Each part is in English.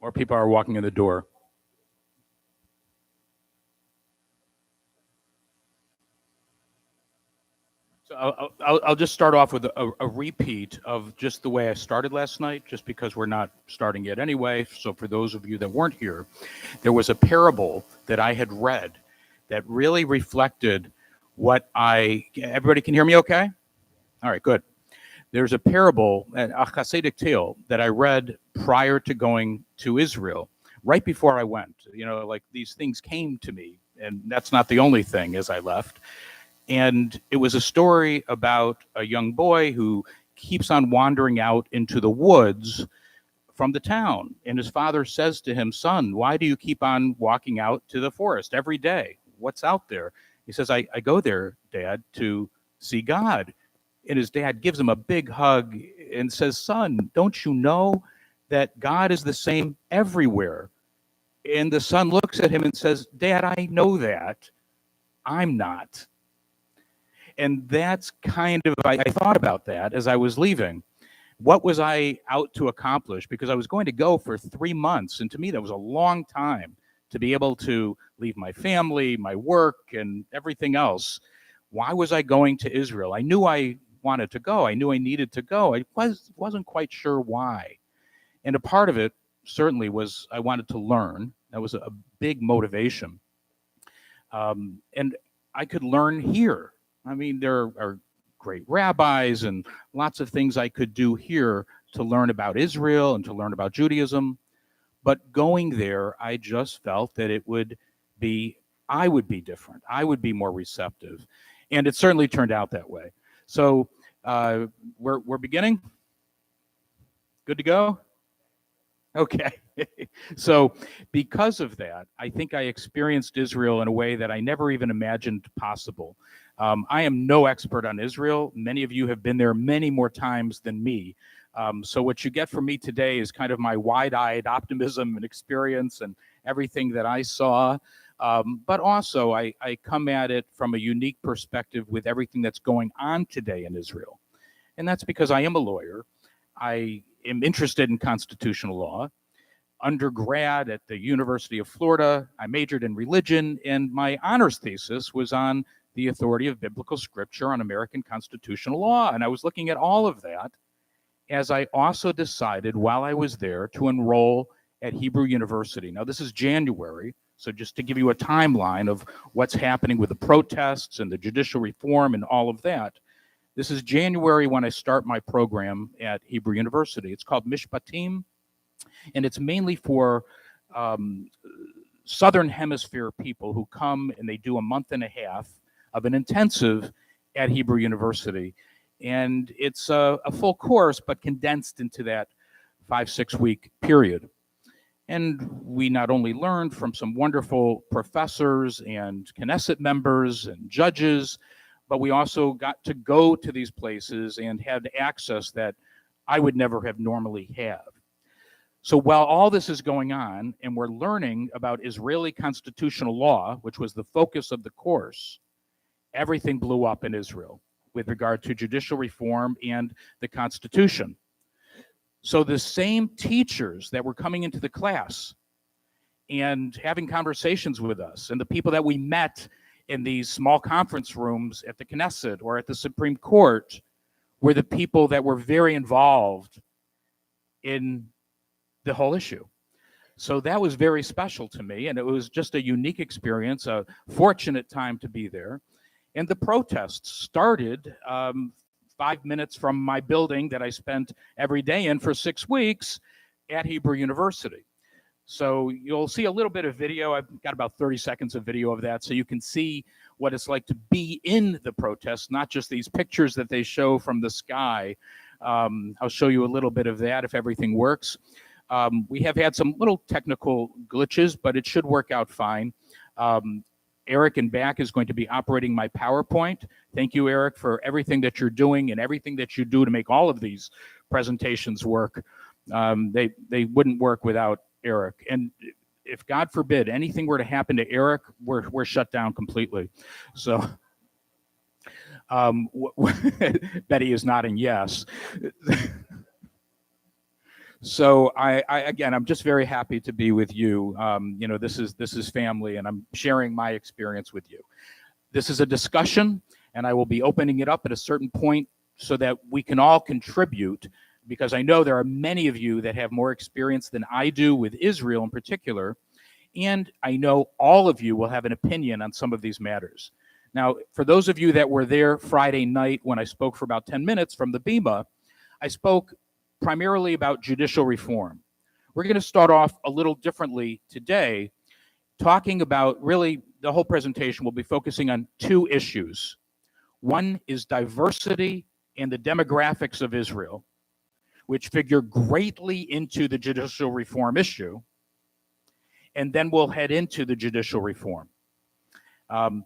More people are walking in the door. So I'll just start off with a repeat of just the way I started last night, just because we're not starting yet anyway. So for those of you that weren't here, there was a parable that I had read that really reflected everybody can hear me okay? All right, good. There's a parable, a Hasidic tale, that I read prior to going to Israel, right before I went. Like these things came to me, and that's not the only thing as I left. And it was a story about a young boy who keeps on wandering out into the woods from the town. And his father says to him, "Son, why do you keep on walking out to the forest every day? What's out there?" He says, I go there, Dad, to see God. And his dad gives him a big hug and says, "Son, don't you know that God is the same everywhere?" And the son looks at him and says, "Dad, I know that. I'm not." And that's kind of, I thought about that as I was leaving. What was I out to accomplish? Because I was going to go for 3 months. And to me, that was a long time to be able to leave my family, my work, and everything else. Why was I going to Israel? I knew I wanted to go. I knew I needed to go. I wasn't quite sure why. And a part of it certainly was I wanted to learn. That was a big motivation. And I could learn here. I mean, there are great rabbis and lots of things I could do here to learn about Israel and to learn about Judaism. But going there, I just felt that I would be different. I would be more receptive. And it certainly turned out that way. So we're beginning? Good to go? Okay. So because of that, I think I experienced Israel in a way that I never even imagined possible. I am no expert on Israel. Many of you have been there many more times than me. So what you get from me today is kind of my wide-eyed optimism and experience and everything that I saw. But also, I come at it from a unique perspective with everything that's going on today in Israel. And that's because I am a lawyer. I am interested in constitutional law. Undergrad at the University of Florida, I majored in religion, and my honors thesis was on the authority of biblical scripture on American constitutional law. And I was looking at all of that as I also decided while I was there to enroll at Hebrew University. Now, this is January, so just to give you a timeline of what's happening with the protests and the judicial reform and all of that, this is January when I start my program at Hebrew University. It's called Mishpatim, and it's mainly for Southern Hemisphere people who come and they do a month and a half of an intensive at Hebrew University. And it's a full course, but condensed into that 5-6 week period. And we not only learned from some wonderful professors and Knesset members and judges, but we also got to go to these places and had access that I would never have normally have. So while all this is going on and we're learning about Israeli constitutional law, which was the focus of the course, everything blew up in Israel with regard to judicial reform and the Constitution. So the same teachers that were coming into the class and having conversations with us, and the people that we met in these small conference rooms at the Knesset or at the Supreme Court, were the people that were very involved in the whole issue. So that was very special to me, and it was just a unique experience, a fortunate time to be there. And the protests started 5 minutes from my building that I spent every day in for 6 weeks at Hebrew University. So you'll see a little bit of video. I've got about 30 seconds of video of that, so you can see what it's like to be in the protests, not just these pictures that they show from the sky. I'll show you a little bit of that if everything works. We have had some little technical glitches, but it should work out fine. Eric in back is going to be operating my PowerPoint. Thank you, Eric, for everything that you're doing and everything that you do to make all of these presentations work. They wouldn't work without Eric. And if God forbid anything were to happen to Eric, we're shut down completely. So Betty is nodding yes. So again, I'm just very happy to be with you. This is family, and I'm sharing my experience with you. This is a discussion, and I will be opening it up at a certain point so that we can all contribute, because I know there are many of you that have more experience than I do with Israel in particular, and I know all of you will have an opinion on some of these matters. Now, for those of you that were there Friday night when I spoke for about 10 minutes from the Bima, I spoke primarily about judicial reform. We're going to start off a little differently today, talking about really the whole presentation will be focusing on two issues. One is diversity and the demographics of Israel, which figure greatly into the judicial reform issue. And then we'll head into the judicial reform.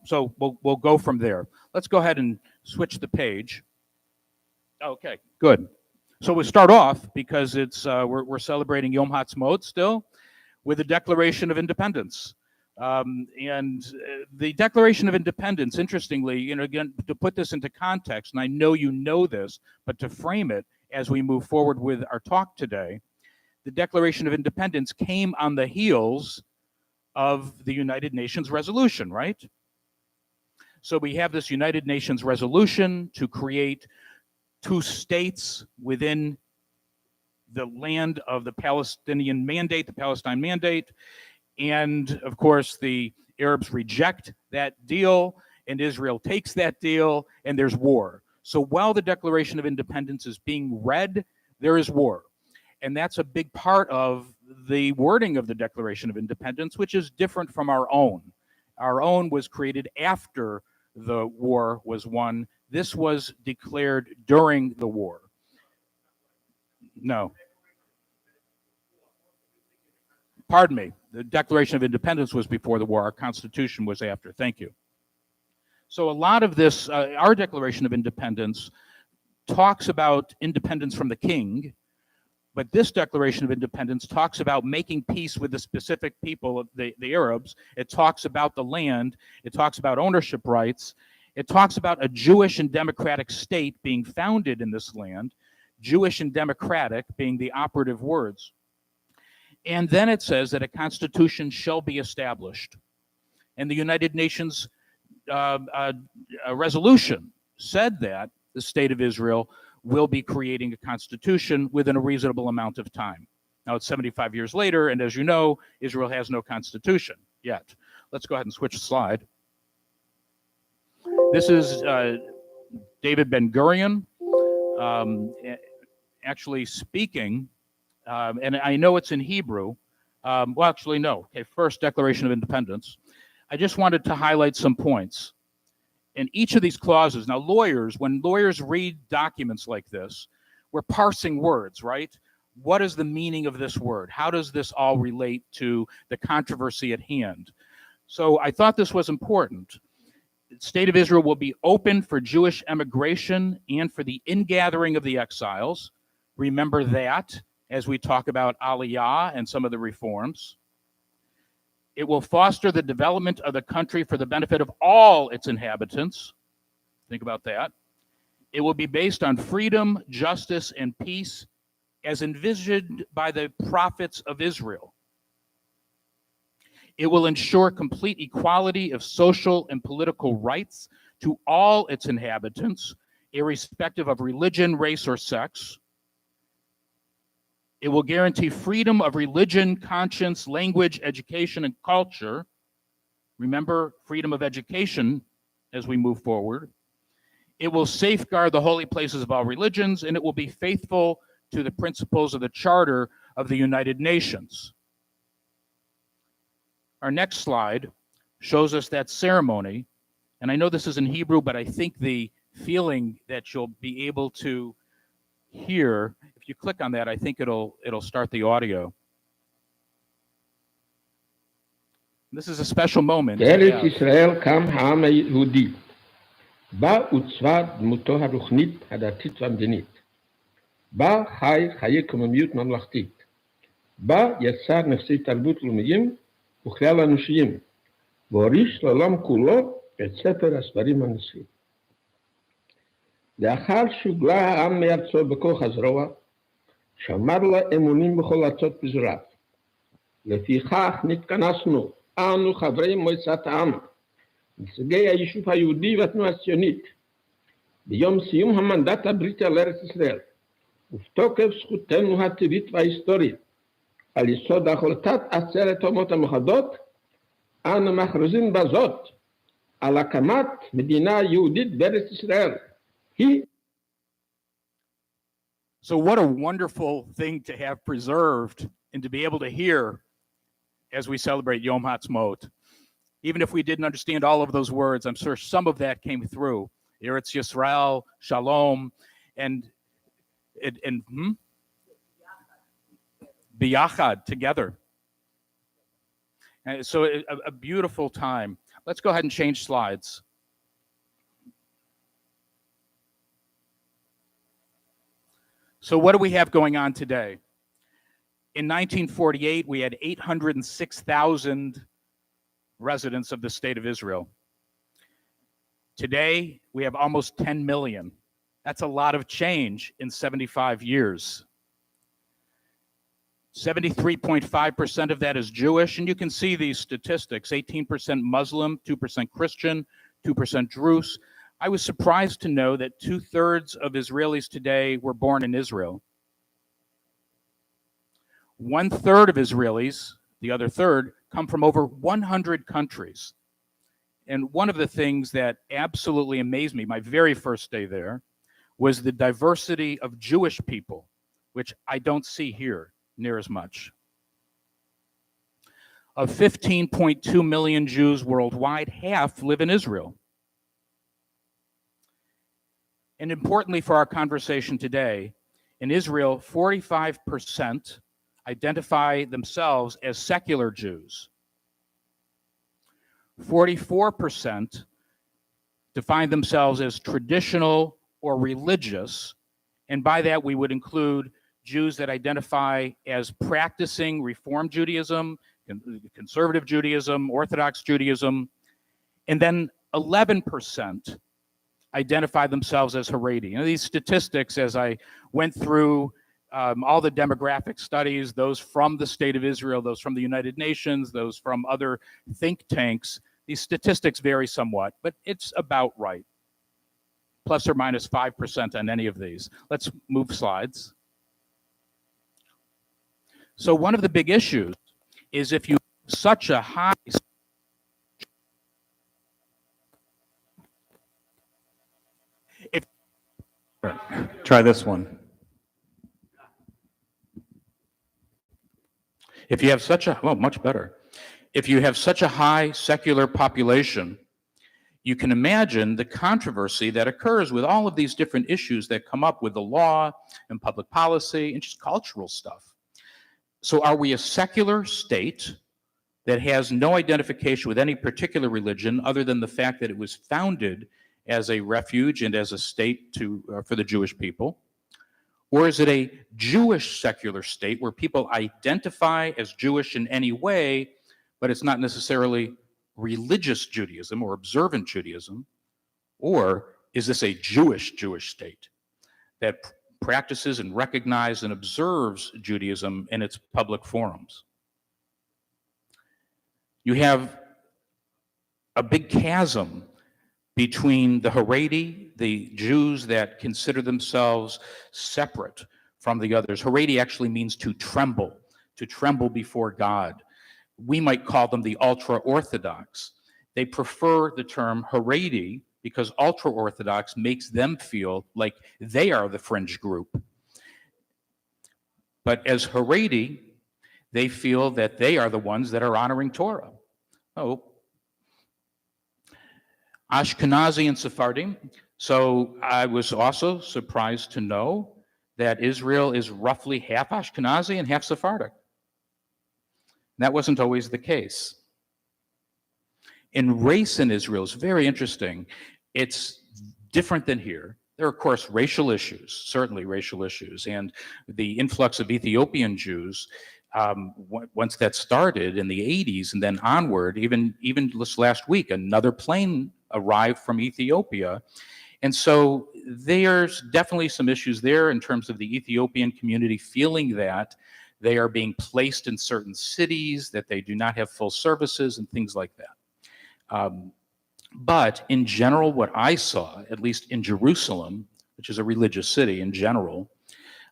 So we'll go from there. Let's go ahead and switch the page. Okay, good. So we'll start off because it's we're celebrating Yom Ha'atzmaut still with the Declaration of Independence. And the Declaration of Independence, interestingly, again, to put this into context, and I know you know this, but to frame it as we move forward with our talk today, the Declaration of Independence came on the heels of the United Nations resolution, right? So we have this United Nations resolution to create two states within the land of the Palestinian mandate, the Palestine mandate. And of course, the Arabs reject that deal, and Israel takes that deal, and there's war. So while the Declaration of Independence is being read, there is war. And that's a big part of the wording of the Declaration of Independence, which is different from our own. Our own was created after the war was won. This was declared during the war. No. Pardon me. The Declaration of Independence was before the war. Our Constitution was after. Thank you. So a lot of this, our Declaration of Independence talks about independence from the king, but this Declaration of Independence talks about making peace with the specific people of the Arabs. It talks about the land. It talks about ownership rights. It talks about a Jewish and democratic state being founded in this land, Jewish and democratic being the operative words. And then it says that a constitution shall be established. And the United Nations resolution said that the state of Israel will be creating a constitution within a reasonable amount of time. Now it's 75 years later, and as you know, Israel has no constitution yet. Let's go ahead and switch the slide. This is David Ben-Gurion actually speaking, and I know it's in Hebrew. Well, actually, no. Okay, first, Declaration of Independence. I just wanted to highlight some points. In each of these clauses, now lawyers, when lawyers read documents like this, we're parsing words, right? What is the meaning of this word? How does this all relate to the controversy at hand? So I thought this was important. The state of Israel will be open for Jewish emigration and for the ingathering of the exiles. Remember that as we talk about Aliyah and some of the reforms. It will foster the development of the country for the benefit of all its inhabitants. Think about that. It will be based on freedom, justice, and peace as envisioned by the prophets of Israel. It will ensure complete equality of social and political rights to all its inhabitants, irrespective of religion, race, or sex. It will guarantee freedom of religion, conscience, language, education, and culture. Remember, freedom of education as we move forward. It will safeguard the holy places of all religions, and it will be faithful to the principles of the Charter of the United Nations. Our next slide shows us that ceremony, and I know this is in Hebrew, but I think the feeling that you'll be able to hear, if you click on that, I think it'll start the audio. This is a special moment. בארץ ישראל קם העם היהודי. בה עוצבה דמותו הרוחנית, הדתית והמדינית. בה חי חיי קוממיות ממלכתית. בה יצר נכסי תרבות לאומיים וכלל אנושיים, והוריש לעולם כולו את ספר הספרים הנצחי. לאחר שהוגלה העם מארצו בכוח הזרוע, שמר לאמונים בכל ארצות פזוריו. לפיכך נתכנסנו, אנו חברי מועצת העם, נציגי היישוב היהודי והתנועה הציונית, ביום סיום המנדט הבריטי על ארץ ישראל, ובתוקף זכותנו הטבעית וההיסטורית, על יסוד החלטת עצרת האומות המאוחדות, אנו מכריזים בזאת על הקמת מדינה יהודית בארץ ישראל. So what a wonderful thing to have preserved and to be able to hear as we celebrate Yom Ha'atzmaut. Even if we didn't understand all of those words, I'm sure some of that came through. Eretz Yisrael, Shalom, and Biyachad, together. And so a beautiful time. Let's go ahead and change slides. So what do we have going on today? In 1948, we had 806,000 residents of the state of Israel. Today, we have almost 10 million. That's a lot of change in 75 years. 73.5% of that is Jewish, and you can see these statistics: 18% Muslim, 2% Christian, 2% Druze. I was surprised to know that 2/3 of Israelis today were born in Israel. 1/3 of Israelis, the other third, come from over 100 countries. And one of the things that absolutely amazed me, my very first day there, was the diversity of Jewish people, which I don't see here near as much. Of 15.2 million Jews worldwide, half live in Israel. And importantly for our conversation today, in Israel, 45% identify themselves as secular Jews. 44% define themselves as traditional or religious, and by that we would include Jews that identify as practicing Reform Judaism, Conservative Judaism, Orthodox Judaism, and then 11% identify themselves as Haredi. You know, these statistics, as I went through all the demographic studies, those from the State of Israel, those from the United Nations, those from other think tanks, these statistics vary somewhat, but it's about right. Plus or minus 5% on any of these. Let's move slides. So one of the big issues is if you have such a high try this one. If you have such a, well, much better. If you have such a high secular population, you can imagine the controversy that occurs with all of these different issues that come up with the law and public policy and just cultural stuff. So are we a secular state that has no identification with any particular religion other than the fact that it was founded as a refuge and as a state for the Jewish people? Or is it a Jewish secular state where people identify as Jewish in any way, but it's not necessarily religious Judaism or observant Judaism? Or is this a Jewish state that practices and recognizes and observes Judaism in its public forums? You have a big chasm between the Haredi, the Jews that consider themselves separate from the others. Haredi actually means to tremble before God. We might call them the ultra-Orthodox. They prefer the term Haredi because ultra-Orthodox makes them feel like they are the fringe group. But as Haredi, they feel that they are the ones that are honoring Torah. Oh, Ashkenazi and Sephardim. So I was also surprised to know that Israel is roughly half Ashkenazi and half Sephardic. That wasn't always the case. In race in Israel is very interesting. It's different than here. There are, of course, racial issues, certainly racial issues, and the influx of Ethiopian Jews, once that started in the 80s and then onward, even this last week, another plane arrived from Ethiopia. And so there's definitely some issues there in terms of the Ethiopian community feeling that they are being placed in certain cities, that they do not have full services and things like that. But in general, what I saw, at least in Jerusalem, which is a religious city in general,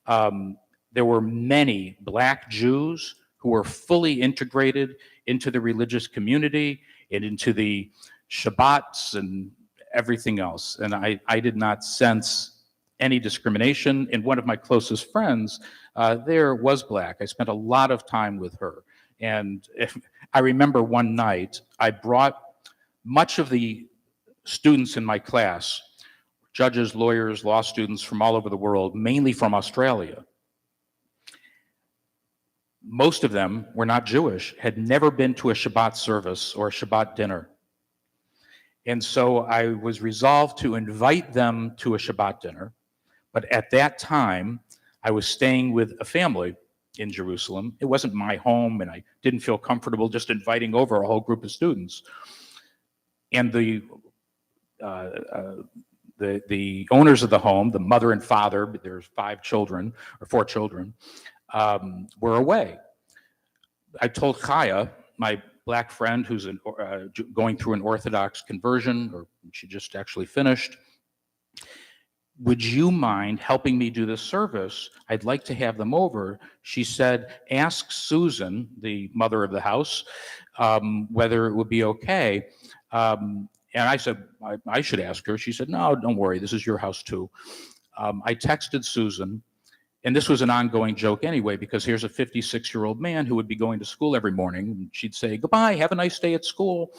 there were many Black Jews who were fully integrated into the religious community and into the Shabbats and everything else. And I did not sense any discrimination. And one of my closest friends there was Black. I spent a lot of time with her. And I remember one night, I brought much of the students in my class, judges, lawyers, law students from all over the world, mainly from Australia. Most of them were not Jewish, had never been to a Shabbat service or a Shabbat dinner. And so I was resolved to invite them to a Shabbat dinner. But at that time, I was staying with a family in Jerusalem. It wasn't my home, and I didn't feel comfortable just inviting over a whole group of students. And the owners of the home, the mother and father, there's 5 children, or 4 children, were away. I told Chaya, my Black friend who's going through an Orthodox conversion, or she just actually finished, would you mind helping me do this service? I'd like to have them over. She said, ask Susan, the mother of the house, whether it would be okay. And I said, I should ask her. She said, no, don't worry, this is your house too. I texted Susan, and this was an ongoing joke anyway, because here's a 56-year-old man who would be going to school every morning. And she'd say, goodbye, have a nice day at school.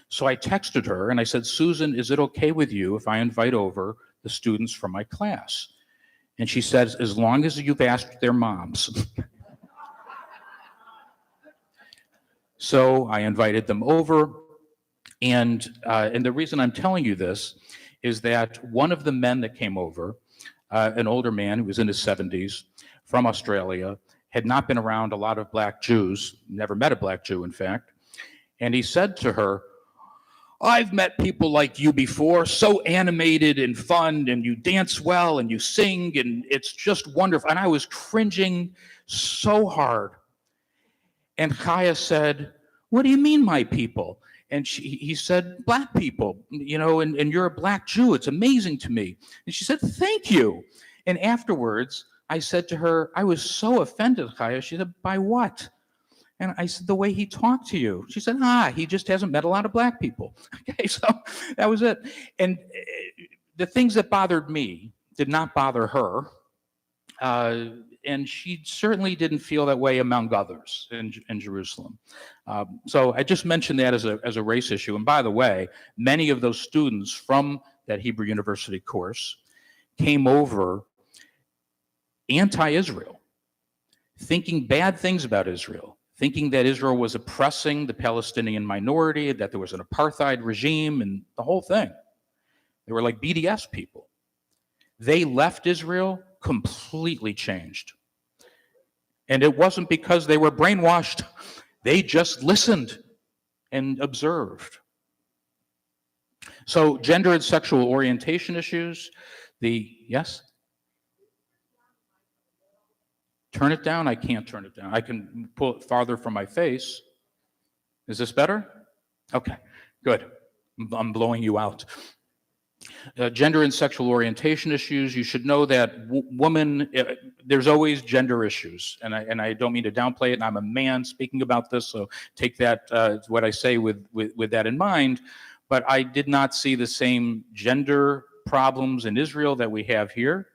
So I texted her and I said, Susan, is it okay with you if I invite over the students from my class? And she says, as long as you've asked their moms. So I invited them over. And the reason I'm telling you this is that one of the men that came over, an older man who was in his 70s from Australia, had not been around a lot of Black Jews, never met a Black Jew, in fact. And he said to her, I've met people like you before, so animated and fun, and you dance well and you sing, and it's just wonderful. And I was cringing so hard. And Chaya said, what do you mean, my people? And he said, Black people, you know, and you're a Black Jew. It's amazing to me. And she said, thank you. And afterwards, I said to her, I was so offended, Chaya. She said, by what? And I said, the way he talked to you. She said, he just hasn't met a lot of Black people. Okay, so that was it. And the things that bothered me did not bother her. And she certainly didn't feel that way among others in Jerusalem. So I just mentioned that as a race issue. And by the way, many of those students from that Hebrew University course came over anti-Israel, thinking bad things about Israel, thinking that Israel was oppressing the Palestinian minority, that there was an apartheid regime and the whole thing. They were like BDS people. They left Israel completely changed. And it wasn't because they were brainwashed. They just listened and observed. So gender and sexual orientation issues, yes? Turn it down? I can't turn it down. I can pull it farther from my face. Is this better? Okay, good. I'm blowing you out. Gender and sexual orientation issues, you should know that women, there's always gender issues, and I don't mean to downplay it, and I'm a man speaking about this, so take that, what I say with that in mind, but I did not see the same gender problems in Israel that we have here.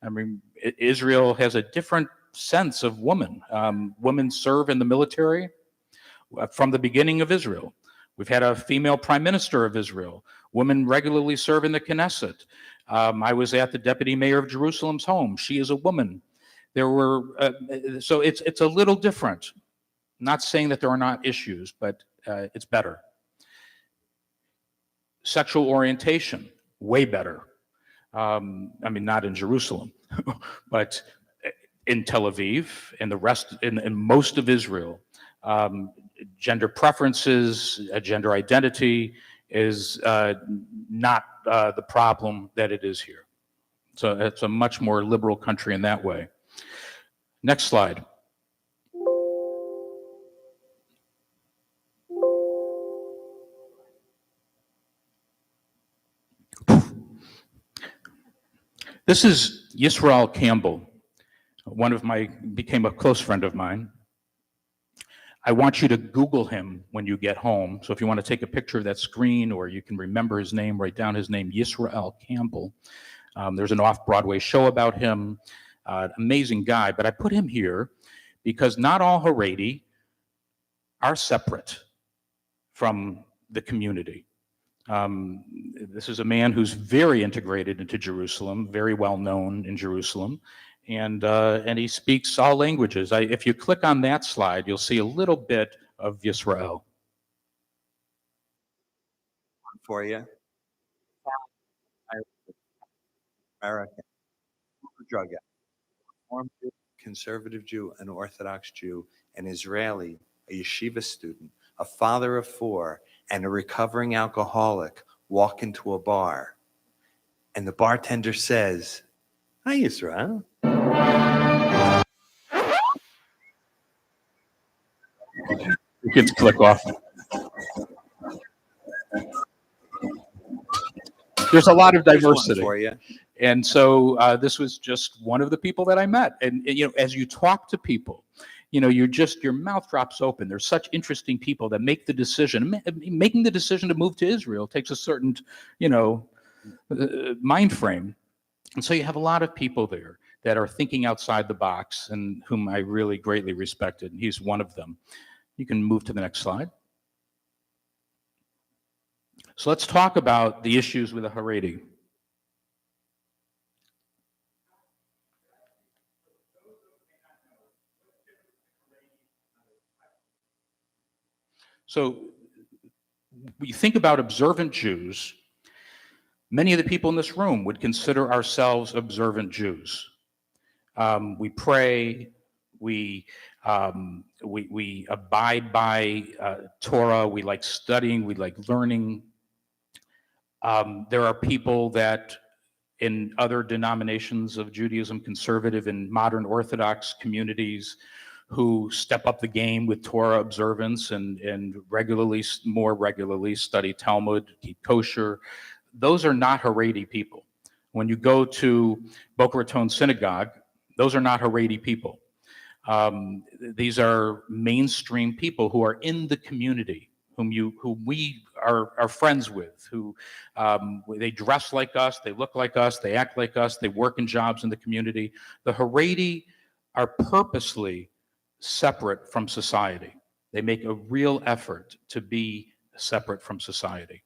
I mean, Israel has a different sense of women. Women serve in the military from the beginning of Israel. We've had a female prime minister of Israel. Women regularly serve in the Knesset. I was at the deputy mayor of Jerusalem's home. She is a woman. There were, so it's a little different. Not saying that there are not issues, but it's better. Sexual orientation, way better. I mean, not in Jerusalem, but in Tel Aviv and the rest, in most of Israel. Gender preferences, gender identity is not the problem that it is here. So it's a much more liberal country in that way. Next slide. This is Yisrael Campbell, became a close friend of mine. I want you to Google him when you get home. So if you want to take a picture of that screen, or you can remember his name, write down his name, Yisrael Campbell. There's an off-Broadway show about him. Amazing guy, but I put him here because not all Haredi are separate from the community. This is a man who's very integrated into Jerusalem, very well known in Jerusalem, and he speaks all languages. If you click on that slide, you'll see a little bit of Yisrael. For you, American drug addict, Reform Jew, conservative Jew, an Orthodox Jew, an Israeli, a yeshiva student, a father of 4, and a recovering alcoholic walk into a bar, and the bartender says, "Hi, Israel." You can click off. There's a lot of diversity. For you. And so this was just one of the people that I met. And as you talk to people, your mouth drops open. There's such interesting people that make the decision. Making the decision to move to Israel takes a certain, mind frame. And so you have a lot of people there that are thinking outside the box, and whom I really greatly respected. And he's one of them. You can move to the next slide. So let's talk about the issues with the Haredi. So we think about observant Jews. Many of the people in this room would consider ourselves observant Jews. We pray, we abide by Torah, we like studying, we like learning. There are people that in other denominations of Judaism, conservative and modern Orthodox communities, who step up the game with Torah observance and more regularly study Talmud, keep kosher. Those are not Haredi people. When you go to Boca Raton Synagogue, those are not Haredi people. These are mainstream people who are in the community, whom we are friends with, who they dress like us, they look like us, they act like us, they work in jobs in the community. The Haredi are purposely separate from society. They make a real effort to be separate from society.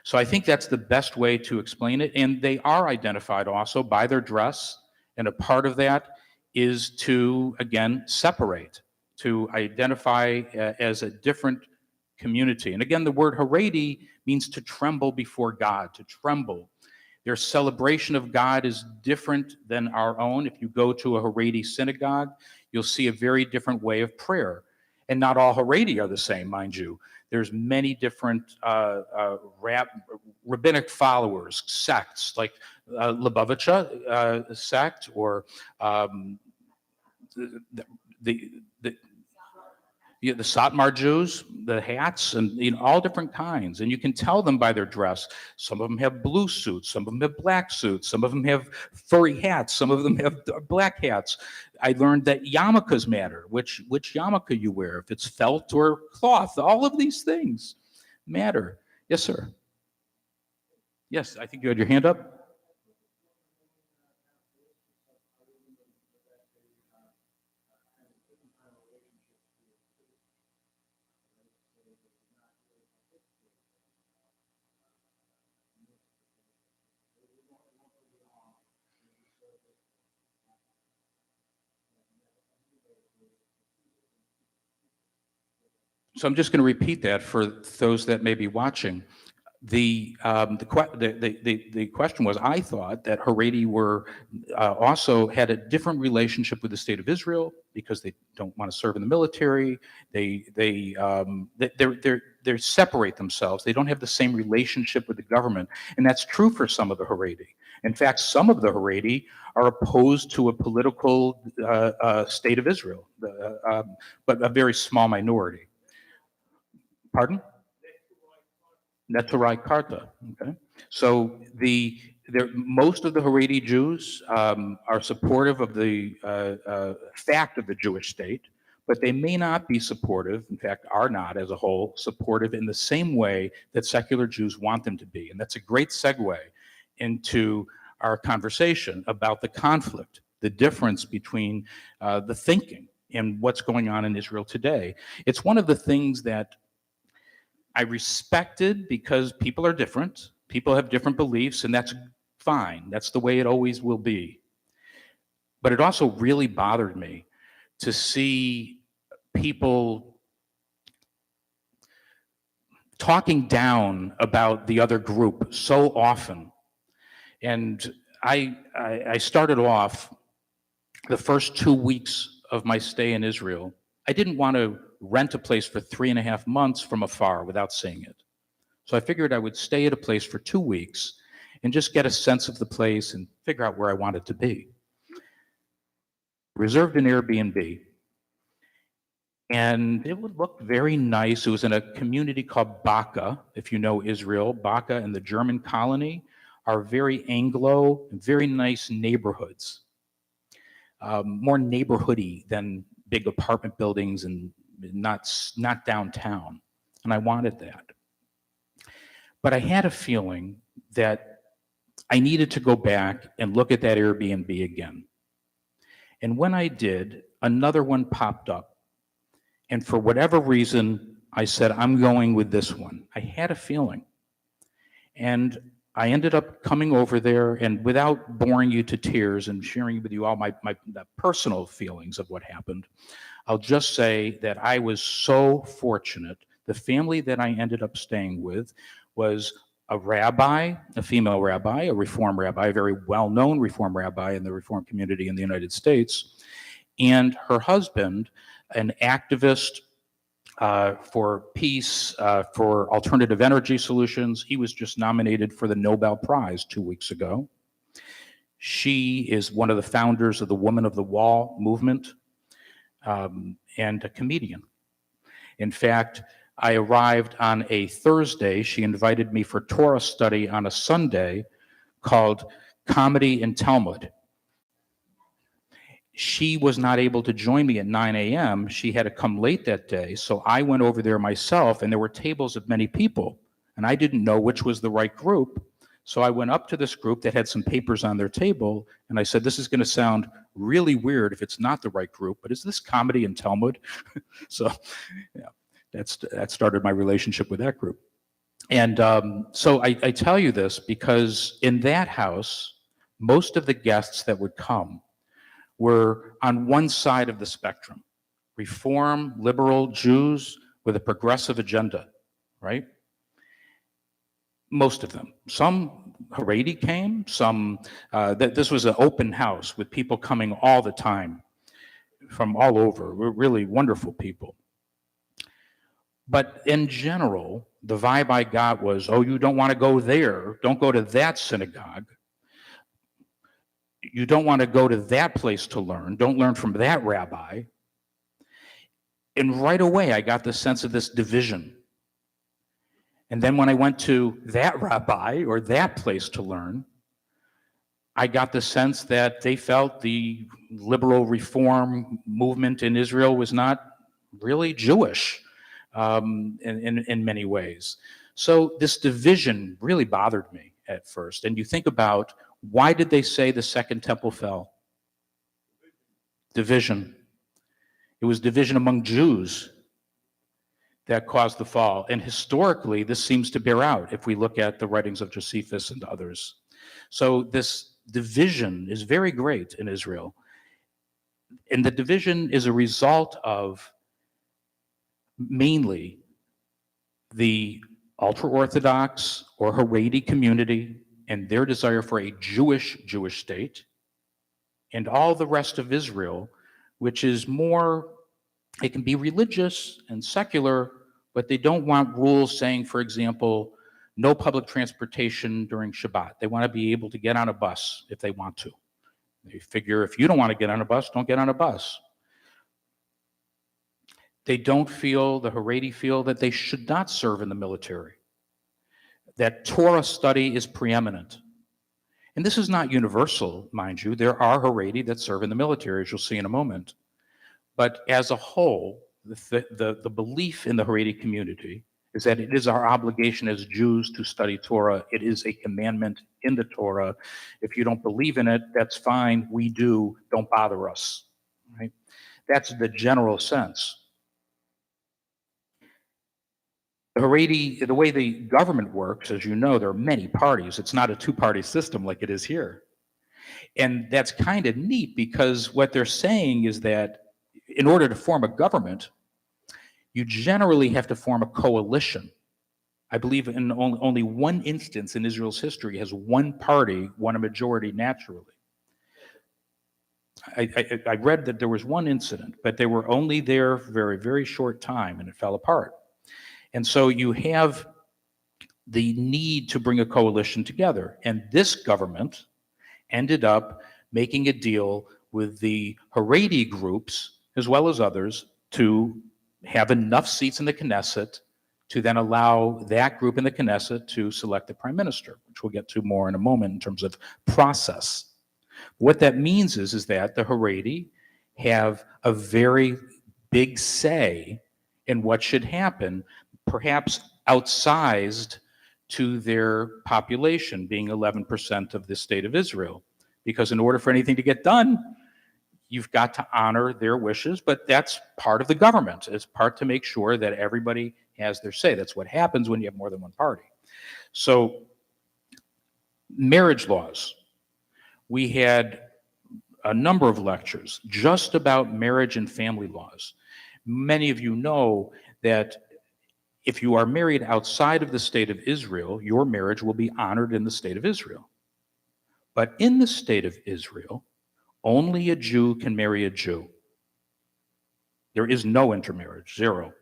So I think that's the best way to explain it. And they are identified also by their dress. And a part of that is to, again, separate, to identify as a different community. And again, the word Haredi means to tremble before God, to tremble. Their celebration of God is different than our own. If you go to a Haredi synagogue, you'll see a very different way of prayer. And not all Haredi are the same, mind you. There's many different rabbinic followers, sects, like Lubavitcher sect, or the Satmar Jews, the hats, and all different kinds. And you can tell them by their dress. Some of them have blue suits, some of them have black suits, some of them have furry hats, some of them have black hats. I learned that yarmulkes matter, which yarmulke you wear, if it's felt or cloth. All of these things matter. Yes, sir. Yes, I think you had your hand up. So I'm just going to repeat that for those that may be watching. the question was, I thought that Haredi were also had a different relationship with the state of Israel because they don't want to serve in the military. They separate themselves. They don't have the same relationship with the government, and that's true for some of the Haredi. In fact, some of the Haredi are opposed to a political state of Israel, but a very small minority. Pardon? Neturai Karta. Okay, so most of the Haredi Jews are supportive of the fact of the Jewish state, but they may not be supportive. In fact, are not as a whole supportive in the same way that secular Jews want them to be, and that's a great segue into our conversation about the conflict, the difference between the thinking and what's going on in Israel today. It's one of the things that I respected because people are different. People have different beliefs, and that's fine. That's the way it always will be. But it also really bothered me to see people talking down about the other group so often. And I started off the first 2 weeks of my stay in Israel. I didn't want to rent a place for 3.5 months from afar without seeing it. So I figured I would stay at a place for 2 weeks and just get a sense of the place and figure out where I wanted to be. Reserved an Airbnb, and it would look very nice. It was in a community called Baka, if you know Israel. Baka and the German colony are very Anglo, very nice neighborhoods. More neighborhoody than big apartment buildings and not downtown. And I wanted that. But I had a feeling that I needed to go back and look at that Airbnb again. And when I did, another one popped up. And for whatever reason, I said, I'm going with this one. I had a feeling. And I ended up coming over there, and without boring you to tears and sharing with you all my personal feelings of what happened, I'll just say that I was so fortunate. The family that I ended up staying with was a rabbi, a female rabbi, a Reform rabbi, a very well-known Reform rabbi in the Reform community in the United States, and her husband, an activist for peace, for alternative energy solutions. He was just nominated for the Nobel Prize 2 weeks ago. She is one of the founders of the Woman of the Wall movement, and a comedian. In fact, I arrived on a Thursday. She invited me for Torah study on a Sunday called Comedy and Talmud. She was not able to join me at 9 a.m. She had to come late that day, so I went over there myself, and there were tables of many people, and I didn't know which was the right group. So I went up to this group that had some papers on their table, and I said, this is going to sound really weird if it's not the right group, but is this Comedy and Talmud? So yeah, that started my relationship with that group. And so I tell you this because in that house, most of the guests that would come were on one side of the spectrum: Reform, liberal Jews with a progressive agenda, right? Most of them. Some Haredi came, some, this was an open house with people coming all the time from all over. We're really wonderful people. But in general, the vibe I got was, oh, you don't want to go there. Don't go to that synagogue. You don't want to go to that place to learn. Don't learn from that rabbi. And right away, I got the sense of this division. And then when I went to that rabbi or that place to learn, I got the sense that they felt the liberal reform movement in Israel was not really Jewish in many ways. So this division really bothered me at first. And you think about, why did they say the second temple fell? Division. It was division among Jews that caused the fall. And historically, this seems to bear out if we look at the writings of Josephus and others. So this division is very great in Israel. And the division is a result of mainly the ultra-Orthodox or Haredi community and their desire for a Jewish state, and all the rest of Israel, which is more, it can be religious and secular, but they don't want rules saying, for example, no public transportation during Shabbat. They want to be able to get on a bus if they want to. They figure if you don't want to get on a bus, don't get on a bus. They don't feel, the Haredi feel, that they should not serve in the military, that Torah study is preeminent. And this is not universal, mind you. There are Haredi that serve in the military, as you'll see in a moment. But as a whole, the belief in the Haredi community is that it is our obligation as Jews to study Torah. It is a commandment in the Torah. If you don't believe in it, that's fine. We do. Don't bother us. Right? That's the general sense. The Haredi, the way the government works, as you know, there are many parties. It's not a two-party system like it is here. And that's kind of neat because what they're saying is that in order to form a government, you generally have to form a coalition. I believe in only one instance in Israel's history has one party won a majority naturally. I read that there was one incident, but they were only there for a very, very short time and it fell apart. And so you have the need to bring a coalition together. And this government ended up making a deal with the Haredi groups, as well as others, to have enough seats in the Knesset to then allow that group in the Knesset to select the prime minister, which we'll get to more in a moment in terms of process. What that means is that the Haredi have a very big say in what should happen, perhaps outsized to their population, being 11% of the state of Israel. Because in order for anything to get done, you've got to honor their wishes, but that's part of the government. It's part to make sure that everybody has their say. That's what happens when you have more than one party. So, marriage laws. We had a number of lectures just about marriage and family laws. Many of you know that if you are married outside of the state of Israel, your marriage will be honored in the state of Israel. But in the state of Israel, only a Jew can marry a Jew. There is no intermarriage, zero.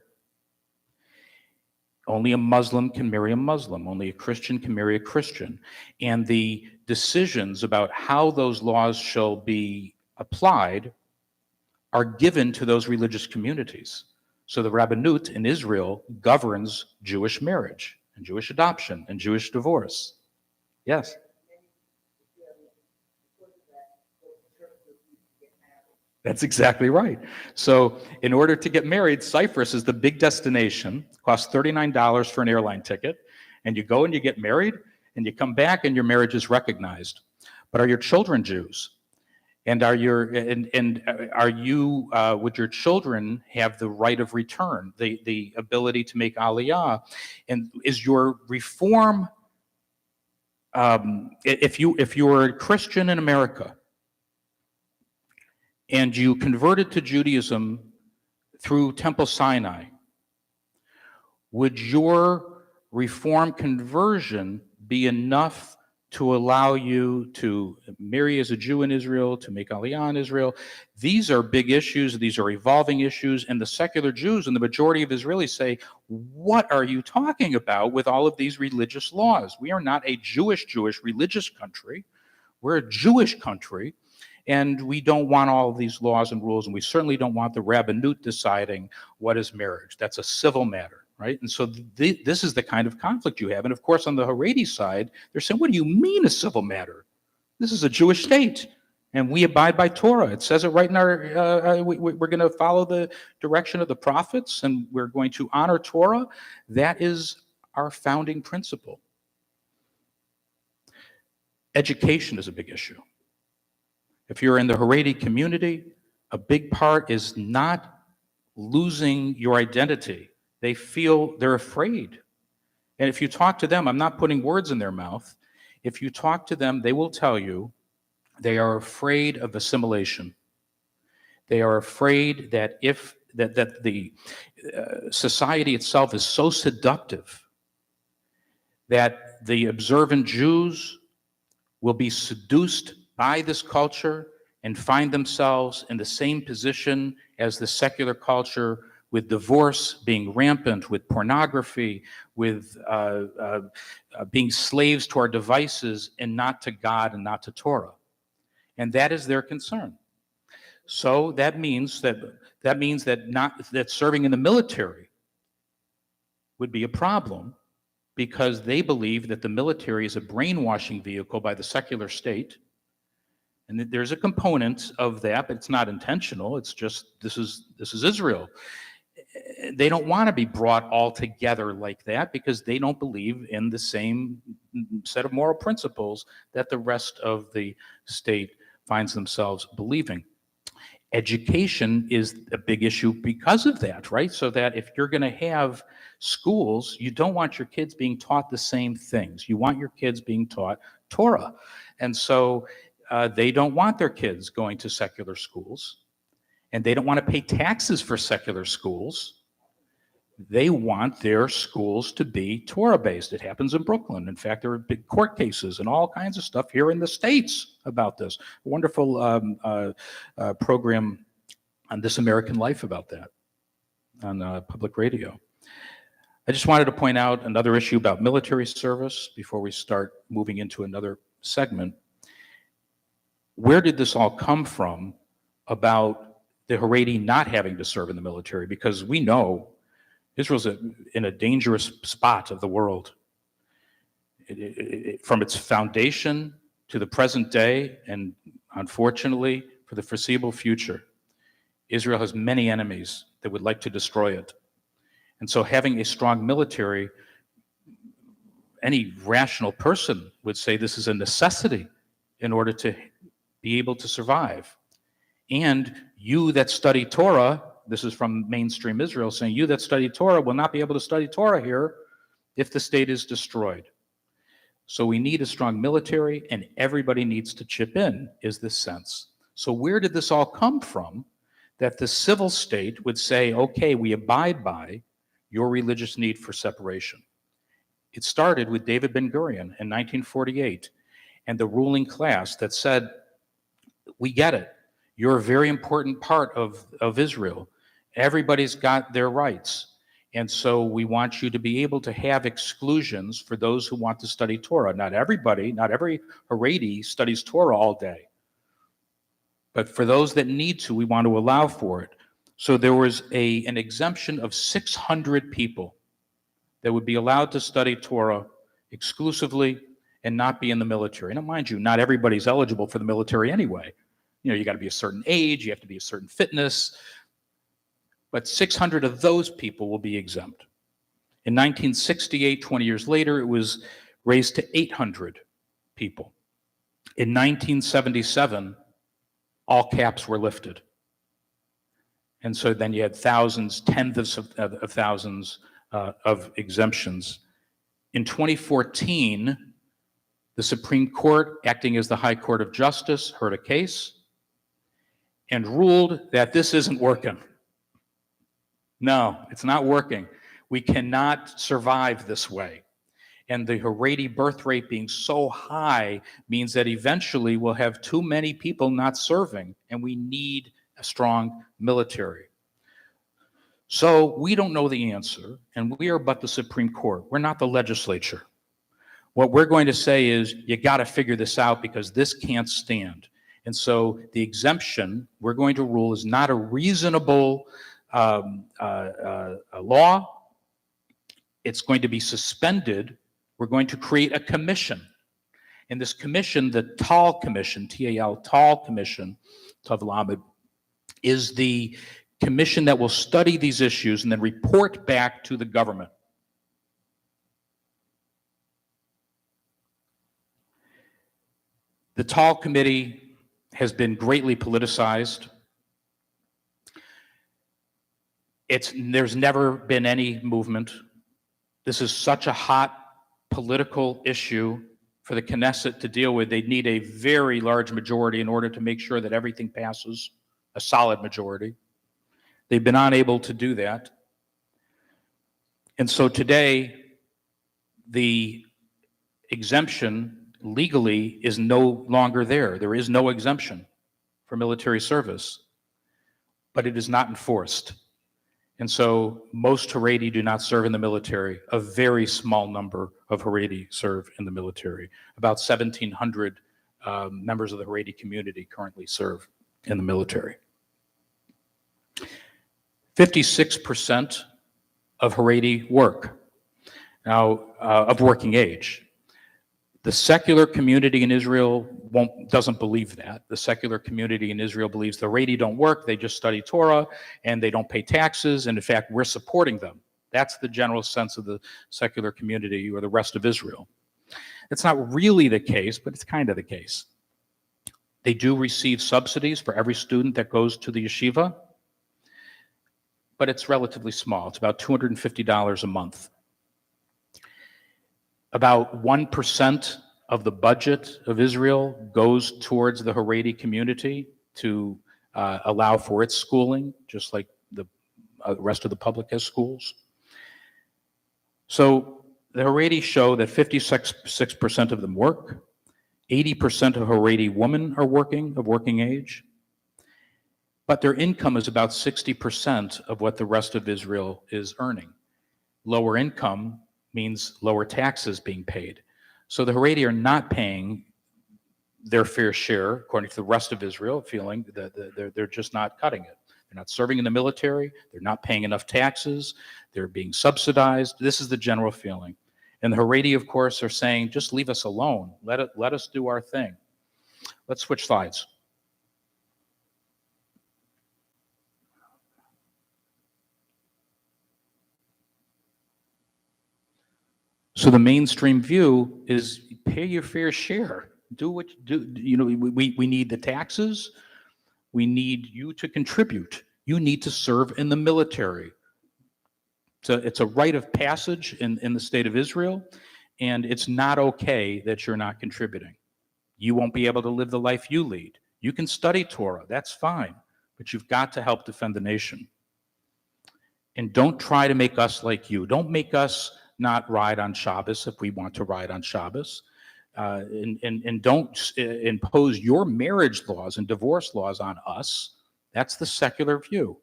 Only a Muslim can marry a Muslim. Only a Christian can marry a Christian. And the decisions about how those laws shall be applied are given to those religious communities. So the Rabbinut in Israel governs Jewish marriage and Jewish adoption and Jewish divorce. Yes? That's exactly right. So in order to get married, Cyprus is the big destination. It costs $39 for an airline ticket. And you go and you get married, and you come back and your marriage is recognized. But are your children Jews? And would your children have the right of return, the ability to make aliyah? And is your reform, if you're a Christian in America, and you converted to Judaism through Temple Sinai, would your reform conversion be enough to allow you to marry as a Jew in Israel, to make aliyah in Israel? These are big issues. These are evolving issues. And the secular Jews and the majority of Israelis say, what are you talking about with all of these religious laws? We are not a Jewish religious country. We're a Jewish country. And we don't want all of these laws and rules, and we certainly don't want the Rabbinut deciding what is marriage. That's a civil matter, right? And so this is the kind of conflict you have. And of course, on the Haredi side, they're saying, what do you mean a civil matter? This is a Jewish state, and we abide by Torah. It says it right in our, we're going to follow the direction of the prophets, and we're going to honor Torah. That is our founding principle. Education is a big issue. If you're in the Haredi community, a big part is not losing your identity. They feel they're afraid. And if you talk to them, I'm not putting words in their mouth. If you talk to them, they will tell you they are afraid of assimilation. They are afraid that that the society itself is so seductive that the observant Jews will be seduced by this culture and find themselves in the same position as the secular culture, with divorce being rampant, with pornography, with being slaves to our devices and not to God and not to Torah. And that is their concern. So that means that serving in the military would be a problem, because they believe that the military is a brainwashing vehicle by the secular state. And there's a component of that, but it's not intentional. It's just, this is Israel. They don't want to be brought all together like that, because they don't believe in the same set of moral principles that the rest of the state finds themselves believing. Education is a big issue because of that, right? So that if you're going to have schools, you don't want your kids being taught the same things. You want your kids being taught Torah. And so they don't want their kids going to secular schools, and they don't want to pay taxes for secular schools. They want their schools to be Torah-based. It happens in Brooklyn. In fact, there are big court cases and all kinds of stuff here in the States about this. A wonderful program on This American Life about that on public radio. I just wanted to point out another issue about military service before we start moving into another segment. Where did this all come from about the Haredi not having to serve in the military? Because we know Israel's in a dangerous spot of the world. From its foundation to the present day, and unfortunately for the foreseeable future, Israel has many enemies that would like to destroy it. And so having a strong military, any rational person would say this is a necessity in order to be able to survive. And you that study Torah, this is from mainstream Israel, saying you that study Torah will not be able to study Torah here if the state is destroyed. So we need a strong military, and everybody needs to chip in, is this sense. So where did this all come from, that the civil state would say, okay, we abide by your religious need for separation? It started with David Ben-Gurion in 1948, and the ruling class that said, we get it. You're a very important part of Israel. Everybody's got their rights. And so we want you to be able to have exclusions for those who want to study Torah. Not everybody, not every Haredi studies Torah all day. But for those that need to, we want to allow for it. So there was an exemption of 600 people that would be allowed to study Torah exclusively and not be in the military. Now, mind you, not everybody's eligible for the military anyway. You know, you got to be a certain age, you have to be a certain fitness, but 600 of those people will be exempt. In 1968, 20 years later, it was raised to 800 people. In 1977, all caps were lifted. And so then you had thousands, tens of thousands of exemptions. In 2014, the Supreme Court, acting as the High Court of Justice, heard a case and ruled that this isn't working. No, it's not working. We cannot survive this way. And the Haredi birth rate being so high means that eventually we'll have too many people not serving, and we need a strong military. So we don't know the answer, and we are but the Supreme Court. We're not the legislature. What we're going to say is, you got to figure this out, because this can't stand. And so the exemption we're going to rule is not a reasonable law. It's going to be suspended. We're going to create a commission. And this commission, the Tal Commission, T-A-L, Tal Commission, Tav Lamed, is the commission that will study these issues and then report back to the government. The Tal Committee has been greatly politicized. There's never been any movement. This is such a hot political issue for the Knesset to deal with. They need a very large majority in order to make sure that everything passes, a solid majority. They've been unable to do that. And so today, the exemption legally is no longer there. There is no exemption for military service, but it is not enforced. And so most Haredi do not serve in the military. A very small number of Haredi serve in the military. About 1,700 members of the Haredi community currently serve in the military. 56% of Haredi work, now of working age. The secular community in Israel doesn't believe that. The secular community in Israel believes the Haredi don't work, they just study Torah, and they don't pay taxes, and in fact, we're supporting them. That's the general sense of the secular community or the rest of Israel. It's not really the case, but it's kind of the case. They do receive subsidies for every student that goes to the yeshiva, but it's relatively small. It's about $250 a month. About 1% of the budget of Israel goes towards the Haredi community to allow for its schooling, just like the rest of the public has schools. So the Haredi show that 56% of them work. 80% of Haredi women are working, of working age. But their income is about 60% of what the rest of Israel is earning. Lower income means lower taxes being paid. So the Haredi are not paying their fair share, according to the rest of Israel, feeling that they're just not cutting it. They're not serving in the military. They're not paying enough taxes. They're being subsidized. This is the general feeling. And the Haredi, of course, are saying, just leave us alone. Let us do our thing. Let's switch slides. So the mainstream view is pay your fair share. Do what you do. You know, we need the taxes. We need you to contribute. You need to serve in the military. So it's a rite of passage in the state of Israel, and it's not okay that you're not contributing. You won't be able to live the life you lead. You can study Torah, that's fine, but you've got to help defend the nation. And don't try to make us like you. Don't make us not ride on Shabbos if we want to ride on Shabbos. And don't impose your marriage laws and divorce laws on us. That's the secular view.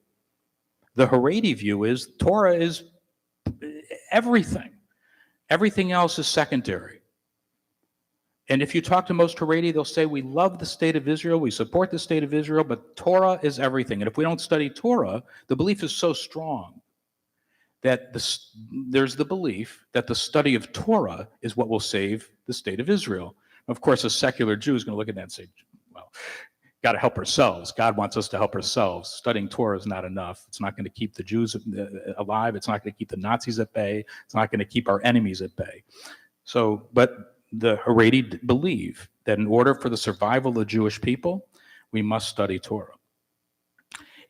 The Haredi view is Torah is everything. Everything else is secondary. And if you talk to most Haredi, they'll say, we love the state of Israel, we support the state of Israel, but Torah is everything. And if we don't study Torah, the belief is so strong that there's the belief that the study of Torah is what will save the state of Israel. Of course, a secular Jew is going to look at that and say, well, got to help ourselves. God wants us to help ourselves. Studying Torah is not enough. It's not going to keep the Jews alive. It's not going to keep the Nazis at bay. It's not going to keep our enemies at bay. So, but the Haredi believe that in order for the survival of the Jewish people, we must study Torah.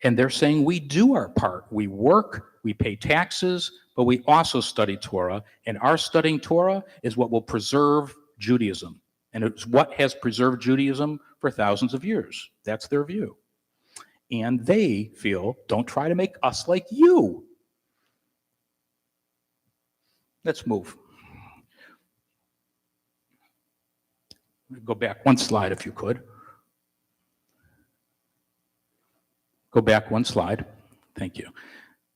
And they're saying we do our part. We work, we pay taxes, but we also study Torah. And our studying Torah is what will preserve Judaism. And it's what has preserved Judaism for thousands of years. That's their view. And they feel, don't try to make us like you. Let's move. Go back one slide if you could. Go back one slide. Thank you.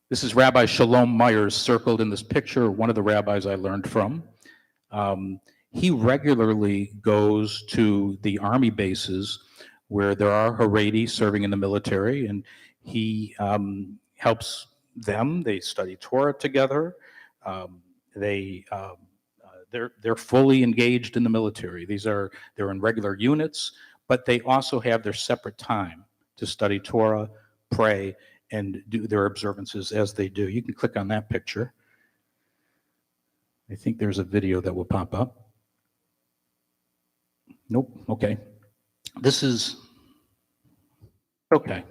This is Rabbi Shalom Myers circled in this picture, one of the rabbis I learned from. He regularly goes to the army bases where there are Haredi serving in the military, and he helps them. They study Torah together. They're fully engaged in the military. They're in regular units, but they also have their separate time to study Torah, pray, and do their observances as they do. You can click on that picture. I think there's a video that will pop up. Nope, okay. This is, okay.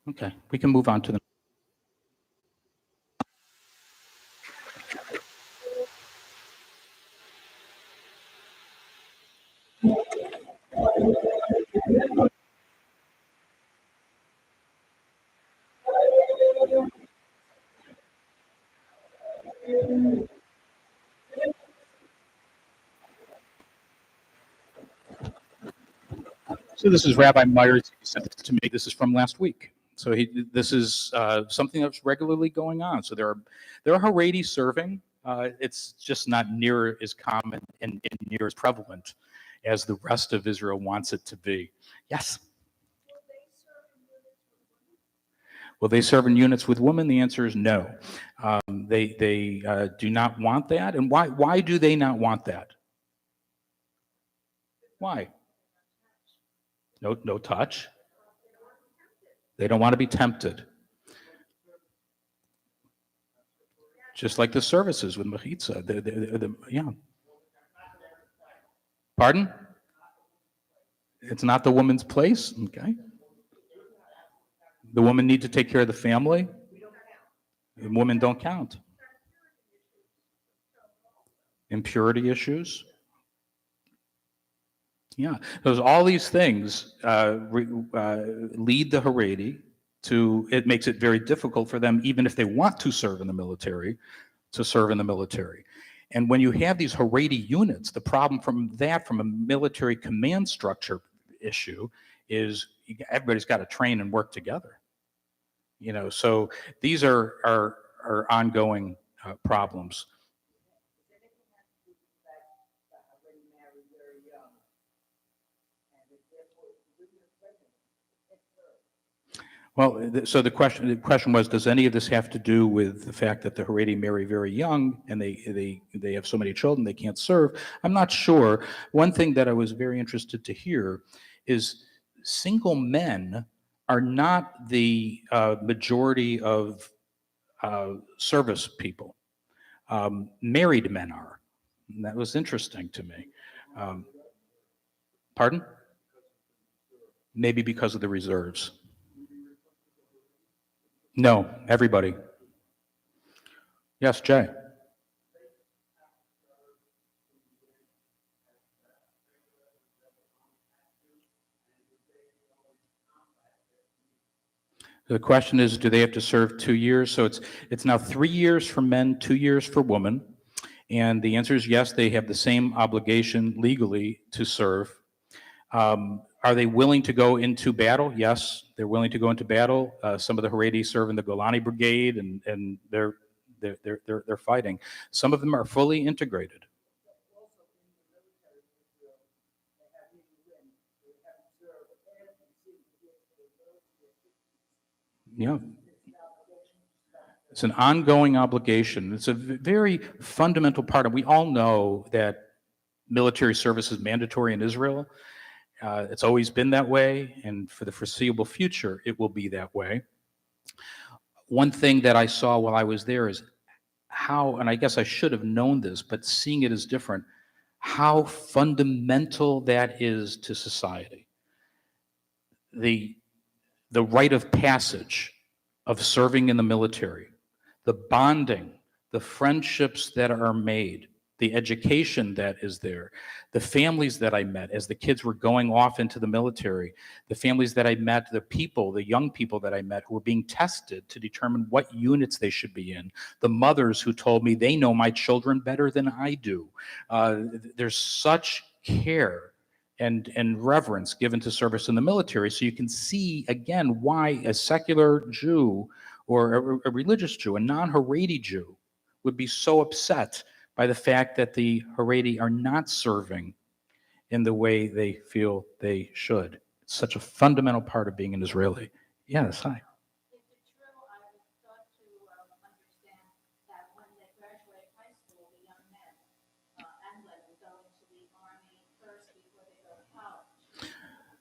Okay, we can move on to the So this is Rabbi Myers. He sent this to me. This is from last week. So this is something that's regularly going on. So there are Haredi serving. It's just not near as common and near as prevalent as the rest of Israel wants it to be. Yes. Will they serve in units with women? The answer is no. They do not want that. And why do they not want that? Why? No touch. They don't want to be tempted. Just like the services with Mechitza. Yeah. Pardon? It's not the woman's place? Okay. The women need to take care of the family. The women don't count. Impurity issues. Yeah, there's all these things lead the Haredi to, it makes it very difficult for them, even if they want to serve in the military, to serve in the military. And when you have these Haredi units, the problem from a military command structure issue, is everybody's got to train and work together. So these are ongoing problems. Well, so the question was, does any of this have to do with the fact that the Haredi marry very young and they have so many children they can't serve? I'm not sure. One thing that I was very interested to hear is single men are not the majority of service people. Married men are. And that was interesting to me. Pardon? Maybe because of the reserves. No, everybody. Yes, Jay. The question is, do they have to serve 2 years? So it's now 3 years for men, 2 years for women. And the answer is yes, they have the same obligation legally to serve. Are they willing to go into battle? Yes, they're willing to go into battle. Some of the Haredi serve in the Golani Brigade, and they're fighting. Some of them are fully integrated. Yeah. It's an ongoing obligation. It's a very fundamental part. And we all know that military service is mandatory in Israel. It's always been that way, and for the foreseeable future, it will be that way. One thing that I saw while I was there is how, and I guess I should have known this, but seeing it as different, how fundamental that is to society. The rite of passage of serving in the military, the bonding, the friendships that are made, the education that is there, the families that I met as the kids were going off into the military, the families that I met, the young people that I met who were being tested to determine what units they should be in, the mothers who told me they know my children better than I do. There's such care and reverence given to service in the military. So you can see, again, why a secular Jew or a religious Jew, a non-Haredi Jew, would be so upset by the fact that the Haredi are not serving in the way they feel they should. It's such a fundamental part of being an Israeli. Yes, hi. Is it true? I was taught to understand that when they graduate high school, the young men and women go into the army first before they go to college.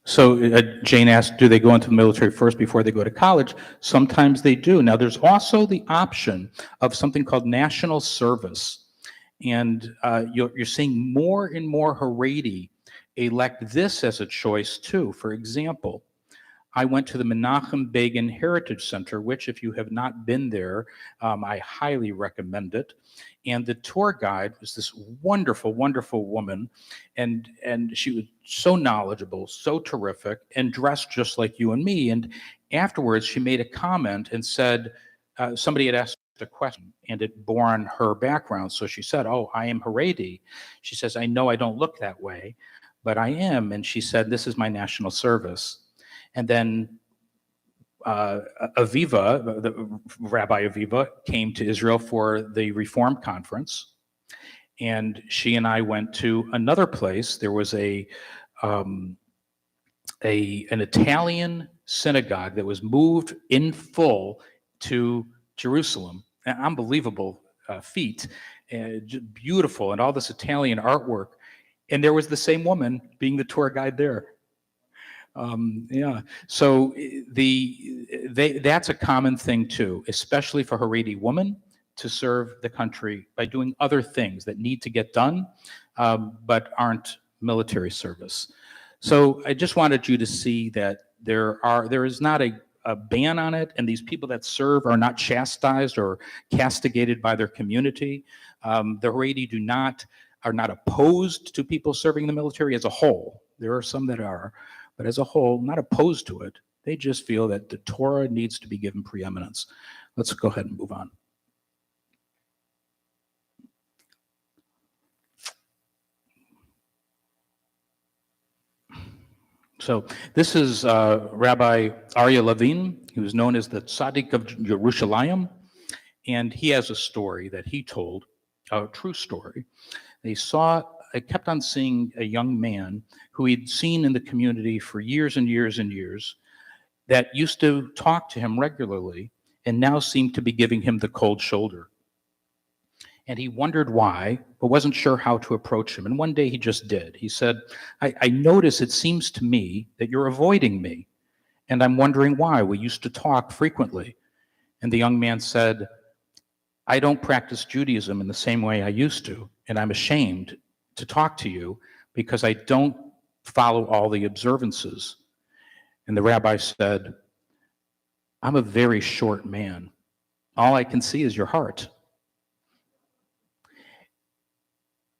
So Jane asked, do they go into the military first before they go to college? Sometimes they do. Now, there's also the option of something called national service. And you're seeing more and more Haredi elect this as a choice too. For example, I went to the Menachem Begin Heritage Center, which, if you have not been there, I highly recommend it. And the tour guide was this wonderful, wonderful woman, and she was so knowledgeable, so terrific, and dressed just like you and me. And afterwards, she made a comment and said, somebody had asked a question, and it bore on her background. So she said, "Oh, I am Haredi." She says, "I know I don't look that way, but I am. And she said, this is my national service. And then Aviva, Rabbi Aviva, came to Israel for the Reform Conference. And she and I went to another place. There was an Italian synagogue that was moved in full to Jerusalem. An unbelievable feat, beautiful, and all this Italian artwork. And there was the same woman being the tour guide there. Yeah, so that's a common thing too, especially for Haredi women to serve the country by doing other things that need to get done, but aren't military service. So I just wanted you to see that there is not a ban on it, and these people that serve are not chastised or castigated by their community. The Haredi are not opposed to people serving the military as a whole. There are some that are, but as a whole, not opposed to it. They just feel that the Torah needs to be given preeminence. Let's go ahead and move on. So this is Rabbi Aryeh Levin, who's known as the Tzaddik of Yerushalayim, and he has a story that he told, a true story. I kept on seeing a young man who he'd seen in the community for years and years and years that used to talk to him regularly and now seemed to be giving him the cold shoulder. And he wondered why, but wasn't sure how to approach him. And one day he just did. He said, I notice it seems to me that you're avoiding me, and I'm wondering why. We used to talk frequently. And the young man said, I don't practice Judaism in the same way I used to, and I'm ashamed to talk to you because I don't follow all the observances. And the rabbi said, I'm a very short man. All I can see is your heart.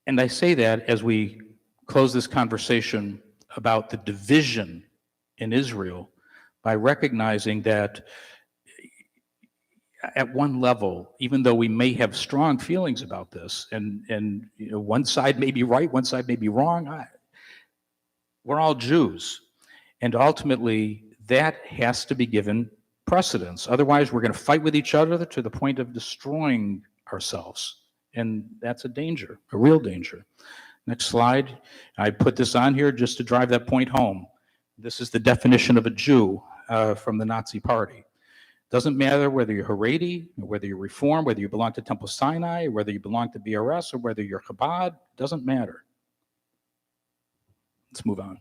And I say that as we close this conversation about the division in Israel by recognizing that at one level, even though we may have strong feelings about this, and you know, one side may be right, one side may be wrong, we're all Jews. And ultimately, that has to be given precedence. Otherwise, we're going to fight with each other to the point of destroying ourselves. And that's a danger, a real danger. Next slide. I put this on here just to drive that point home. This is the definition of a Jew from the Nazi Party. Doesn't matter whether you're Haredi, or whether you're Reform, whether you belong to Temple Sinai, or whether you belong to BRS, or whether you're Chabad, doesn't matter. Let's move on.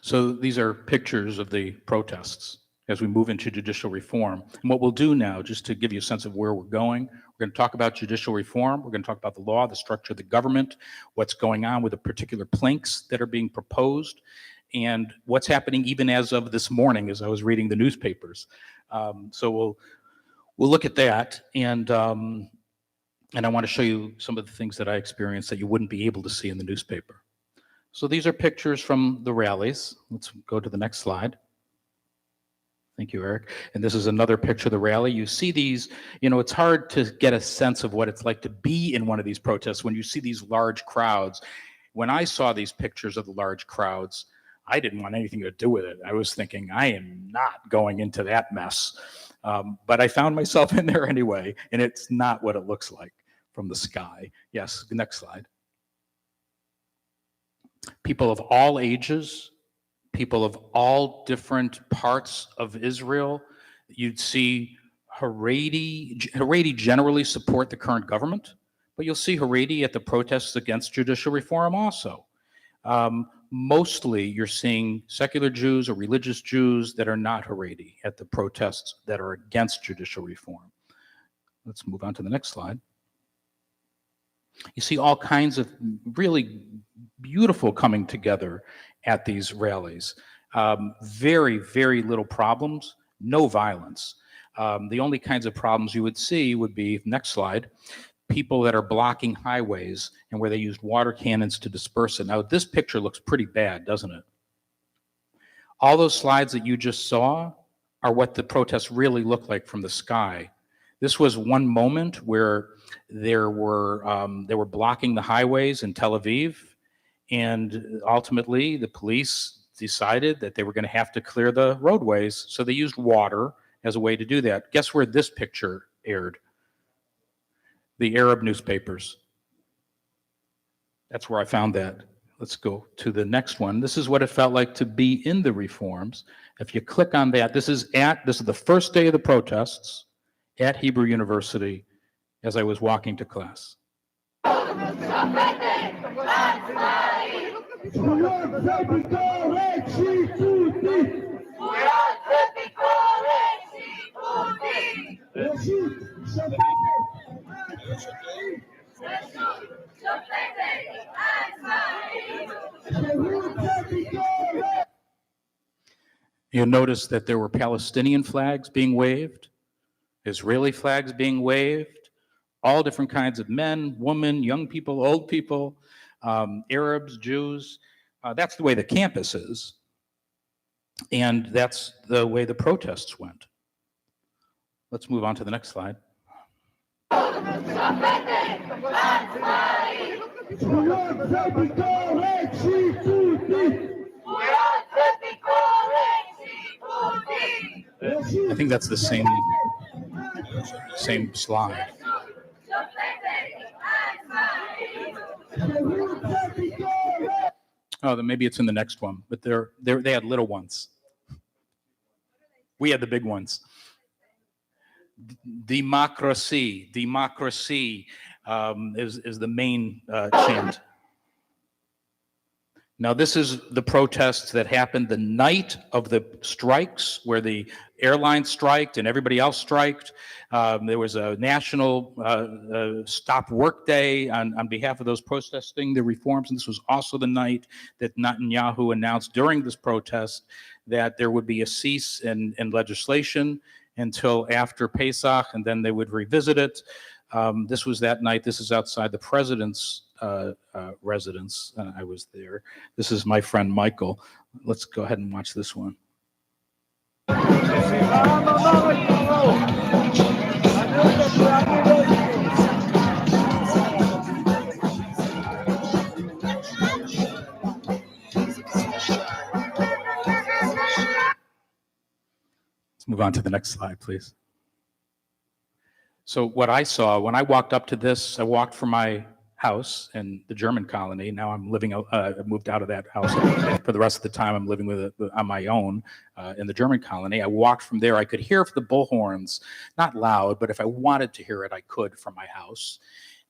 So these are pictures of the protests as we move into judicial reform. And what we'll do now, just to give you a sense of where we're going, we're going to talk about judicial reform. We're going to talk about the law, the structure of the government, what's going on with the particular planks that are being proposed, and what's happening even as of this morning as I was reading the newspapers. So we'll look at that, and I want to show you some of the things that I experienced that you wouldn't be able to see in the newspaper. So these are pictures from the rallies. Let's go to the next slide. Thank you, Eric. And this is another picture of the rally. You see these, you know, it's hard to get a sense of what it's like to be in one of these protests when you see these large crowds. When I saw these pictures of the large crowds, I didn't want anything to do with it. I was thinking, I am not going into that mess. But I found myself in there anyway, and it's not what it looks like from the sky. Yes, next slide. People of all ages, people of all different parts of Israel. You'd see Haredi generally support the current government, but you'll see Haredi at the protests against judicial reform also. Mostly you're seeing secular Jews or religious Jews that are not Haredi at the protests that are against judicial reform. Let's move on to the next slide. You see all kinds of really beautiful coming together at these rallies. Very, very little problems, no violence. The only kinds of problems you would see would be, next slide, people that are blocking highways and where they used water cannons to disperse it. Now, this picture looks pretty bad, doesn't it? All those slides that you just saw are what the protests really look like from the sky. This was one moment where They were blocking the highways in Tel Aviv, and ultimately the police decided that they were going to have to clear the roadways, so they used water as a way to do that. Guess where this picture aired? The Arab newspapers. That's where I found that. Let's go to the next one. This is what it felt like to be in the reforms. If you click on that, this is the first day of the protests at Hebrew University as I was walking to class. You'll notice that there were Palestinian flags being waved, Israeli flags being waved, all different kinds of men, women, young people, old people, Arabs, Jews. That's the way the campus is. And that's the way the protests went. Let's move on to the next slide. I think that's the same slide. Oh, then maybe it's in the next one, but they had little ones. We had the big ones. Democracy is the main chant. Now, this is the protests that happened the night of the strikes, where the airline striked and everybody else striked. There was a national stop work day on behalf of those protesting the reforms, and this was also the night that Netanyahu announced during this protest that there would be a cease in legislation until after Pesach, and then they would revisit it. This was that night. This is outside the president's residence. I was there. This is my friend Michael. Let's go ahead and watch this one. Let's move on to the next slide, please. So what I saw when I walked up to this, I walked from my house in the German colony. Now I'm living, I moved out of that house. For the rest of the time, I'm living on my own in the German colony. I walked from there. I could hear the bullhorns, not loud, but if I wanted to hear it, I could from my house.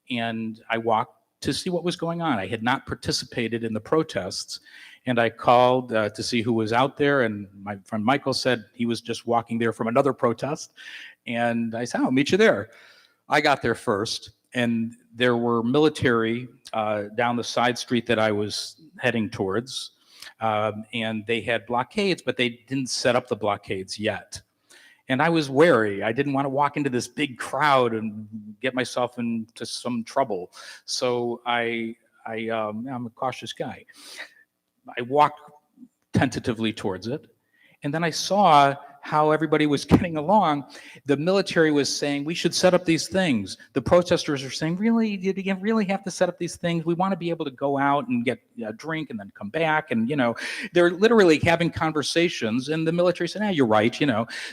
And I walked to see what was going on. I had not participated in the protests. And I called to see who was out there, and my friend Michael said he was just walking there from another protest. And I said, I'll meet you there. I got there first, and there were military down the side street that I was heading towards, and they had blockades, but they didn't set up the blockades yet. And I was wary. I didn't want to walk into this big crowd and get myself into some trouble. So I'm a cautious guy. I walked tentatively towards it, and then I saw how everybody was getting along. The military was saying, we should set up these things. The protesters are saying, really, you really have to set up these things? We want to be able to go out and get a drink and then come back. And, they're literally having conversations, and the military said, you're right,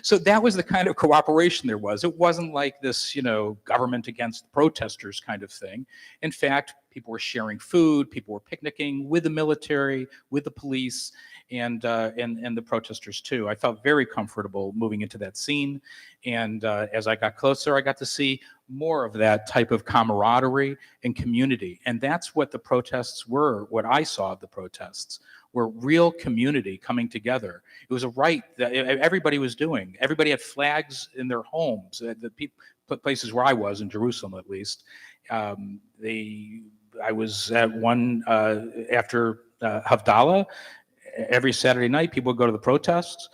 So that was the kind of cooperation there was. It wasn't like this, government against protesters kind of thing. In fact, people were sharing food, people were picnicking with the military, with the police, and the protesters too. I felt very comfortable moving into that scene, and as I got closer, I got to see more of that type of camaraderie and community, and that's what the protests were. What I saw of the protests were real community coming together. It was a right that everybody was doing. Everybody had flags in their homes. The places where I was, in Jerusalem at least, I was at one after Havdalah. Every Saturday night, people would go to the protests.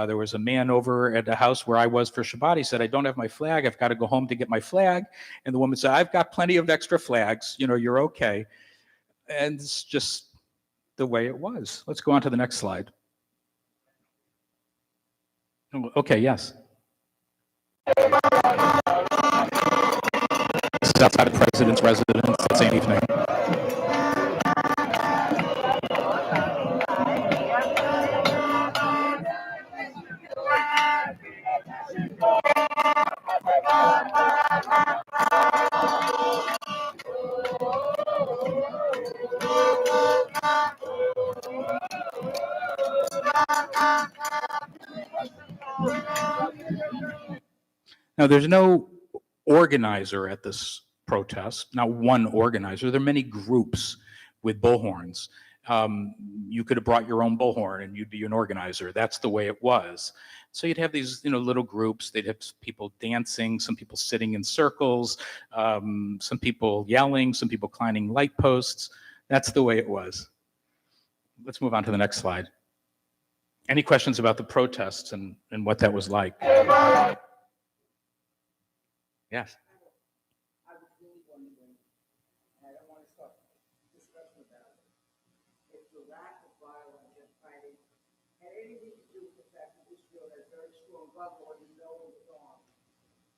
There was a man over at the house where I was for Shabbat. He said, I don't have my flag. I've got to go home to get my flag. And the woman said, I've got plenty of extra flags. You're okay. And it's just the way it was. Let's go on to the next slide. Okay, yes. is outside the president's residence that same evening. Now, there's no organizer at this protest, not one organizer. There are many groups with bullhorns. You could have brought your own bullhorn and you'd be an organizer. That's the way it was. So you'd have these, little groups. They'd have people dancing, some people sitting in circles, some people yelling, some people climbing light posts. That's the way it was. Let's move on to the next slide. Any questions about the protests and what that was like? Yes. I was really wondering, and I don't want to start discussion about it, if the lack of violence and fighting had anything to do with the fact that Israel has very strong gun laws and no one was armed.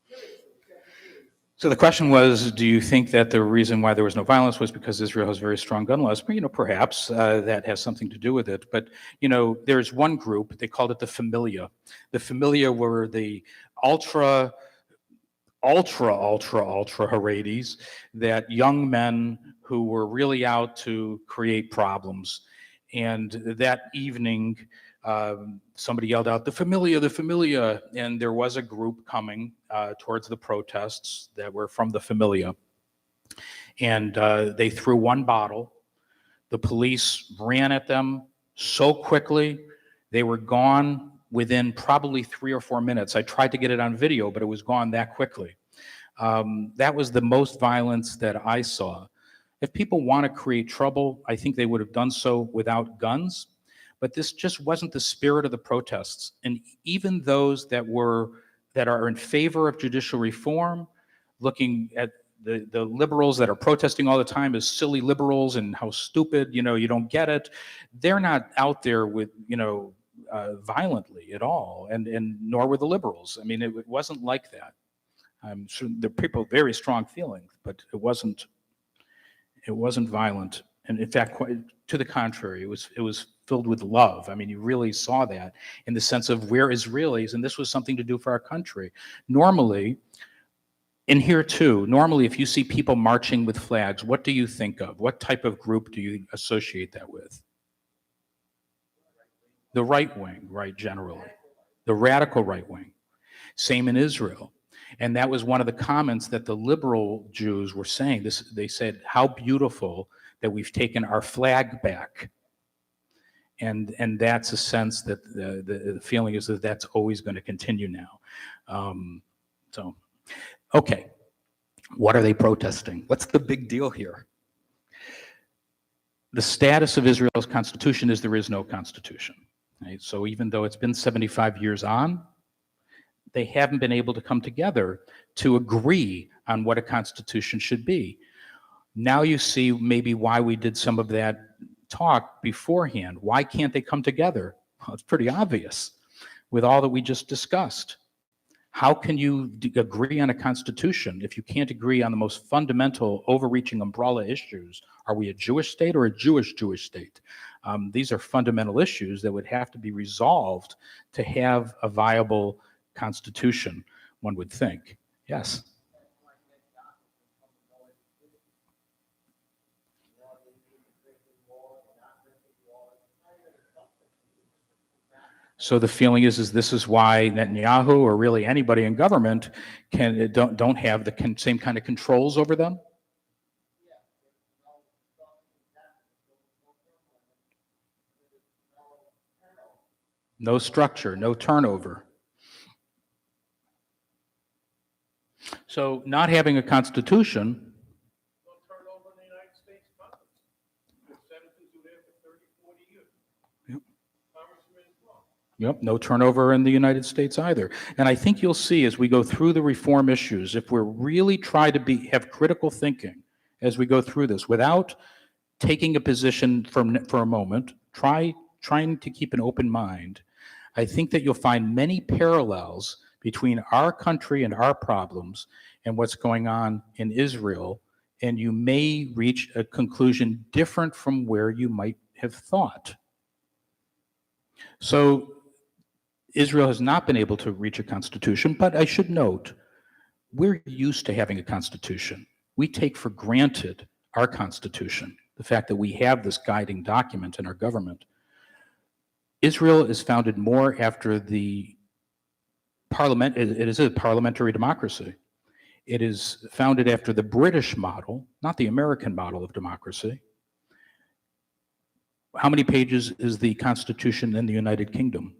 Seriously, seriously. So the question was, do you think that the reason why there was no violence was because Israel has very strong gun laws? Perhaps that has something to do with it. But, there's one group, they called it the Familia. The Familia were the ultra Haredi's, that young men who were really out to create problems. And that evening, somebody yelled out, the Familia, and there was a group coming towards the protests that were from the Familia. And they threw one bottle. The police ran at them so quickly, they were gone within probably 3 or 4 minutes. I tried to get it on video, but it was gone that quickly. That was the most violence that I saw. If people want to create trouble, I think they would have done so without guns, but this just wasn't the spirit of the protests. And even those that are in favor of judicial reform, looking at the liberals that are protesting all the time as silly liberals and how stupid, you don't get it, they're not out there with, violently at all, and nor were the liberals. I mean, it wasn't like that. I'm sure there are people with very strong feelings, but it wasn't violent. And in fact, quite to the contrary, it was filled with love. I mean, you really saw that in the sense of we're Israelis, and this was something to do for our country. Normally, in here too, if you see people marching with flags, what do you think of? What type of group do you associate that with? The right wing, right, generally. The radical right wing. Same in Israel. And that was one of the comments that the liberal Jews were saying. They said, how beautiful that we've taken our flag back. And that's a sense that the feeling is that that's always going to continue now. Okay. What are they protesting? What's the big deal here? The status of Israel's constitution is there is no constitution. Right? So even though it's been 75 years on, they haven't been able to come together to agree on what a constitution should be. Now you see maybe why we did some of that talk beforehand. Why can't they come together? Well, it's pretty obvious with all that we just discussed. How can you agree on a constitution if you can't agree on the most fundamental, overreaching umbrella issues? Are we a Jewish state or a Jewish state? These are fundamental issues that would have to be resolved to have a viable constitution, one would think. Yes? So the feeling is this is why Netanyahu, or really anybody in government, don't have the same kind of controls over them? No structure, no turnover. So not having a constitution. No turnover in the United States Congress. The senators were there for 30, 40 years. Yep. Congressmen as well. Yep, no turnover in the United States either. And I think you'll see as we go through the reform issues, if we're really try to have critical thinking as we go through this, without taking a position for a moment, trying to keep an open mind, I think that you'll find many parallels between our country and our problems and what's going on in Israel, and you may reach a conclusion different from where you might have thought. So Israel has not been able to reach a constitution, but I should note, we're used to having a constitution. We take for granted our constitution, the fact that we have this guiding document in our government. Israel is founded more after the parliament. It is a parliamentary democracy. It is founded after the British model, not the American model of democracy. How many pages is the Constitution in the United Kingdom?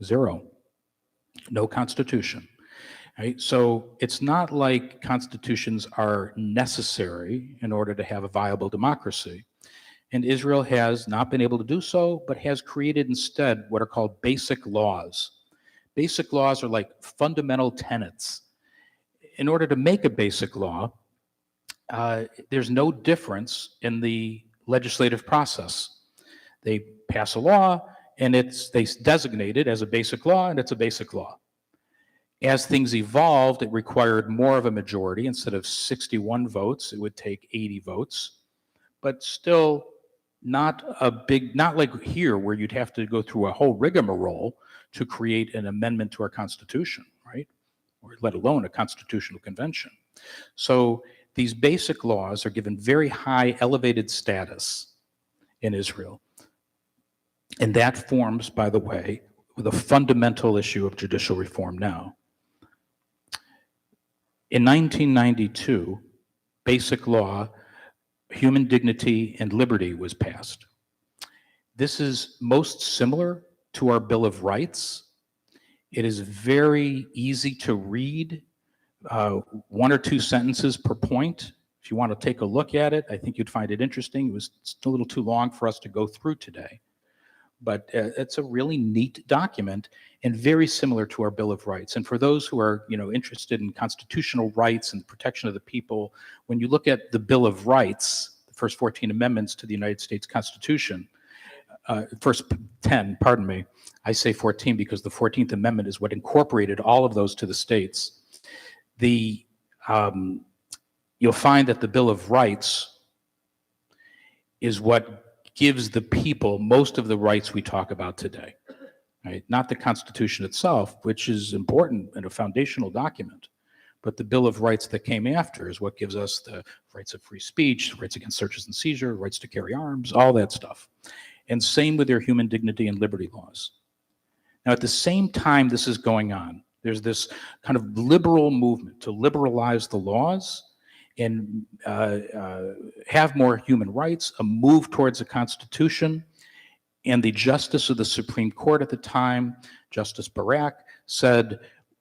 0. No constitution. Right? So it's not like constitutions are necessary in order to have a viable democracy. And Israel has not been able to do so, but has created instead what are called basic laws. Basic laws are like fundamental tenets. In order to make a basic law, there's no difference in the legislative process. They pass a law, and they designate it as a basic law, and it's a basic law. As things evolved, it required more of a majority. Instead of 61 votes, it would take 80 votes, but still not like here where you'd have to go through a whole rigmarole to create an amendment to our Constitution, right? Or let alone a constitutional convention. So these basic laws are given very high elevated status in Israel. And that forms, by the way, the fundamental issue of judicial reform now. In 1992, basic law, human dignity and liberty was passed. This is most similar to our Bill of Rights. It is very easy to read, 1 or 2 sentences per point. If you want to take a look at it, I think you'd find it interesting. It was a little too long for us to go through today. But it's a really neat document and very similar to our Bill of Rights. And for those who are, interested in constitutional rights and protection of the people, when you look at the Bill of Rights, the first 14 amendments to the United States Constitution, first 10, pardon me, I say 14 because the 14th Amendment is what incorporated all of those to the states. You'll find that the Bill of Rights is what gives the people most of the rights we talk about today, right? Not the Constitution itself, which is important and a foundational document, but the Bill of Rights that came after is what gives us the rights of free speech, rights against searches and seizure, rights to carry arms, all that stuff. And same with their human dignity and liberty laws. Now, at the same time this is going on, there's this kind of liberal movement to liberalize the laws and have more human rights, a move towards a constitution. And the justice of the Supreme Court at the time, Justice Barak, said,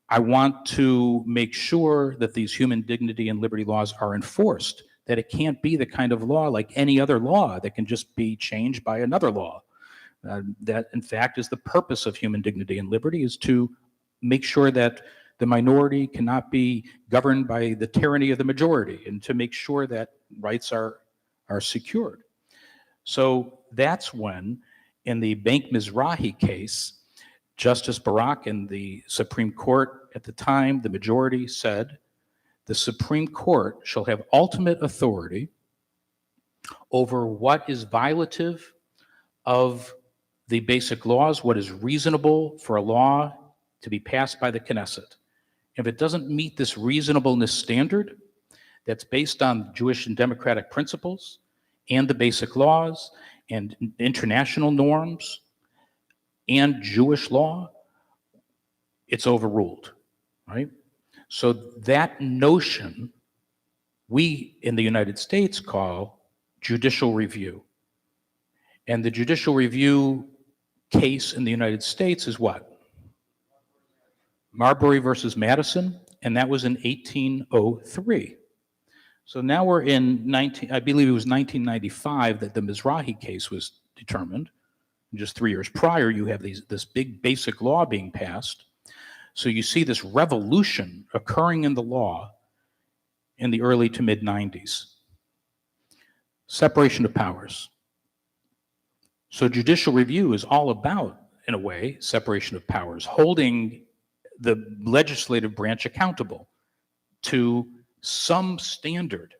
I want to make sure that these human dignity and liberty laws are enforced, that it can't be the kind of law like any other law that can just be changed by another law. That, in fact, is the purpose of human dignity and liberty, is to make sure that the minority cannot be governed by the tyranny of the majority, and to make sure that rights are secured. So that's when, in the Bank Mizrahi case, Justice Barak and the Supreme Court at the time, the majority said, the Supreme Court shall have ultimate authority over what is violative of the basic laws, what is reasonable for a law to be passed by the Knesset. If it doesn't meet this reasonableness standard that's based on Jewish and democratic principles and the basic laws and international norms and Jewish law, it's overruled, right? So that notion we in the United States call judicial review. And the judicial review case in the United States is what? Marbury versus Madison, and that was in 1803. So now we're in I believe it was 1995 that the Mizrahi case was determined. Just 3 years prior, you have this big basic law being passed. So you see this revolution occurring in the law in the early to mid 90s. Separation of powers. So judicial review is all about, in a way, separation of powers, holding the legislative branch accountable. to some standard.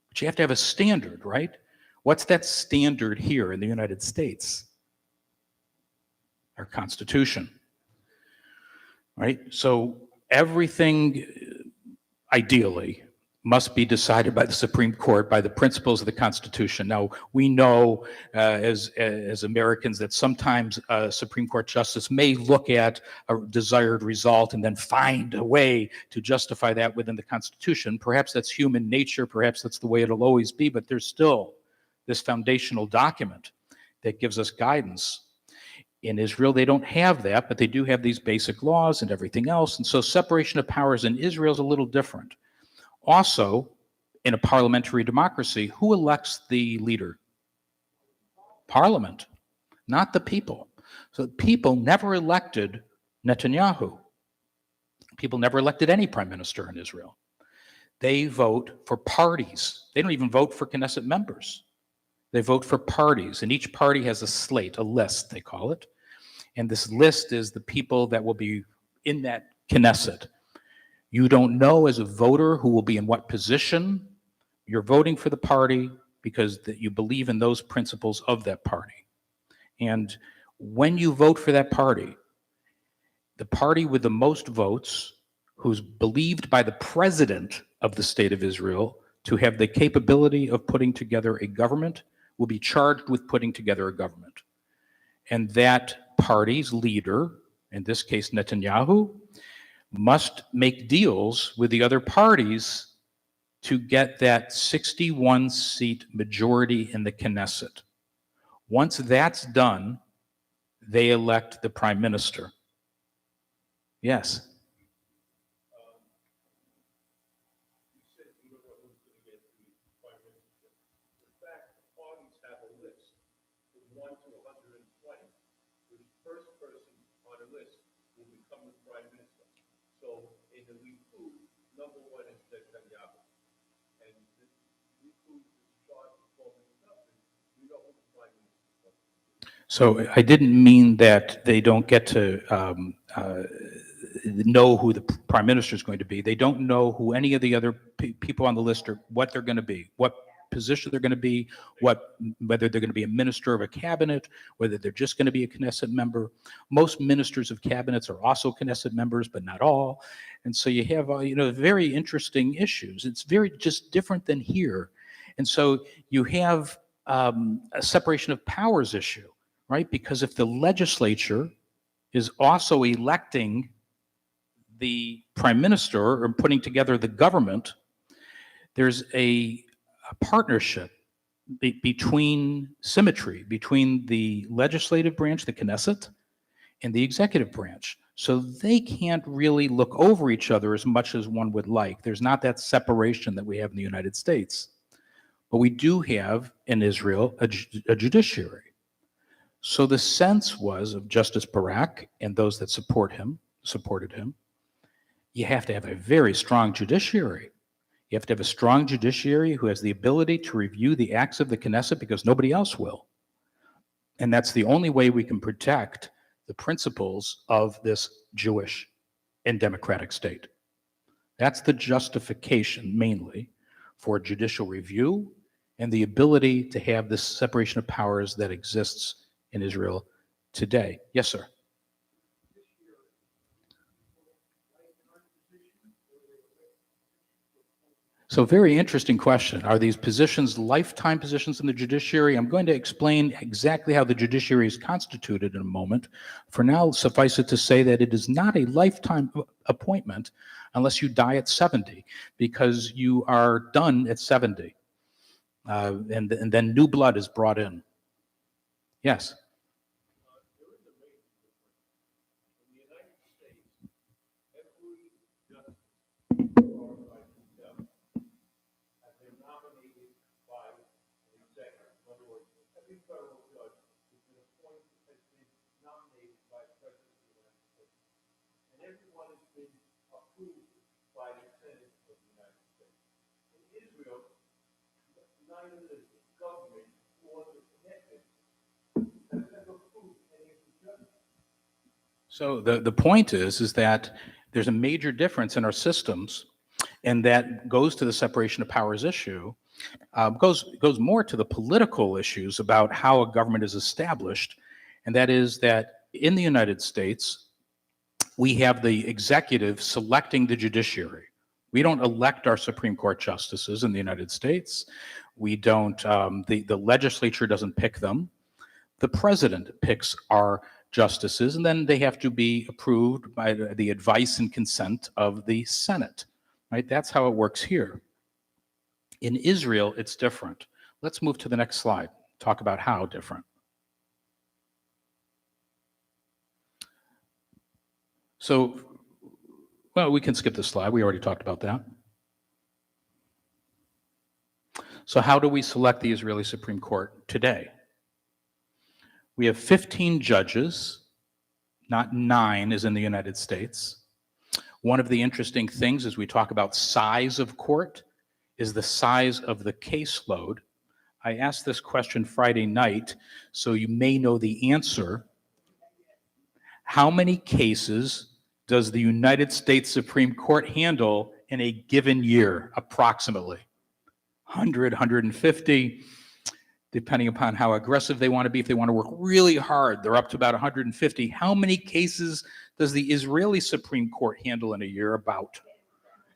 But you have to have a standard, right? What's that standard here in the United States? Our Constitution, right? So everything, ideally, must be decided by the Supreme Court by the principles of the Constitution. Now, we know as Americans that sometimes a Supreme Court justice may look at a desired result and then find a way to justify that within the Constitution. Perhaps that's human nature, perhaps that's the way it'll always be, but there's still this foundational document that gives us guidance. In Israel, they don't have that, but they do have these basic laws and everything else. And so separation of powers in Israel is a little different. Also, in a parliamentary democracy, who elects the leader? Parliament, not the people. So the people never elected Netanyahu. People never elected any prime minister in Israel. They vote for parties. They don't even vote for Knesset members. They vote for parties, and each party has a slate, a list, they call it. And this list is the people that will be in that Knesset. You don't know as a voter who will be in what position. You're voting for the party because that you believe in those principles of that party. And when you vote for that party, the party with the most votes, who's believed by the president of the state of Israel to have the capability of putting together a government, will be charged with putting together a government. And that party's leader, in this case Netanyahu, must make deals with the other parties to get that 61-seat majority in the Knesset. Once that's done, they elect the prime minister. Yes? You said you don't know who's going to get the prime ministership. In fact, the parties have a list from 1 to 120. The first person on the list will become the prime minister. So in the Likud, number 1 is Netanyahu. And the Likud is charged with forming the government. We know who the prime minister is. So I didn't mean that they don't get to know who the prime minister is going to be. They don't know who any of the other people on the list are, what they're going to be, what position they're going to be, whether they're going to be a minister of a cabinet, whether they're just going to be a Knesset member. Most ministers of cabinets are also Knesset members, but not all. And so you have, very interesting issues. It's very just different than here. And so you have a separation of powers issue, right? Because if the legislature is also electing the prime minister or putting together the government, there's a partnership symmetry between the legislative branch, the Knesset, and the executive branch. So they can't really look over each other as much as one would like. There's not that separation that we have in the United States. But we do have in Israel a judiciary. So the sense was of Justice Barak and those that supported him, you have to have a very strong judiciary. You have to have a strong judiciary who has the ability to review the acts of the Knesset because nobody else will. And that's the only way we can protect the principles of this Jewish and democratic state. That's the justification mainly for judicial review and the ability to have this separation of powers that exists in Israel today. Yes, sir. So very interesting question. Are these positions lifetime positions in the judiciary? I'm going to explain exactly how the judiciary is constituted in a moment. For now, suffice it to say that it is not a lifetime appointment unless you die at 70, because you are done at 70. And then new blood is brought in. Yes? There is a major difference. In the United States, every justice or by himself has been nominated by the executive. In other words, every federal judge has been nominated by the President of the United States. And everyone has been approved by the Senate of the United States. In Israel, neither the government nor the Knesset has ever approved any of the judges. So the point is that there's a major difference in our systems. And that goes to the separation of powers issue, goes more to the political issues about how a government is established. And that is that in the United States, we have the executive selecting the judiciary. We don't elect our Supreme Court justices in the United States. We don't, the legislature doesn't pick them. The president picks our justices, and then they have to be approved by the advice and consent of the Senate, right? That's how it works here. In Israel, it's different. Let's move to the next slide, talk about how different. So, well, we can skip this slide. We already talked about that. So how do we select the Israeli Supreme Court today? We have 15 judges, not 9 as in the United States. One of the interesting things as we talk about size of court is the size of the caseload. I asked this question Friday night, so you may know the answer. How many cases does the United States Supreme Court handle in a given year, approximately? 100, 150, depending upon how aggressive they want to be. If they want to work really hard, they're up to about 150. How many cases does the Israeli Supreme Court handle in a year? About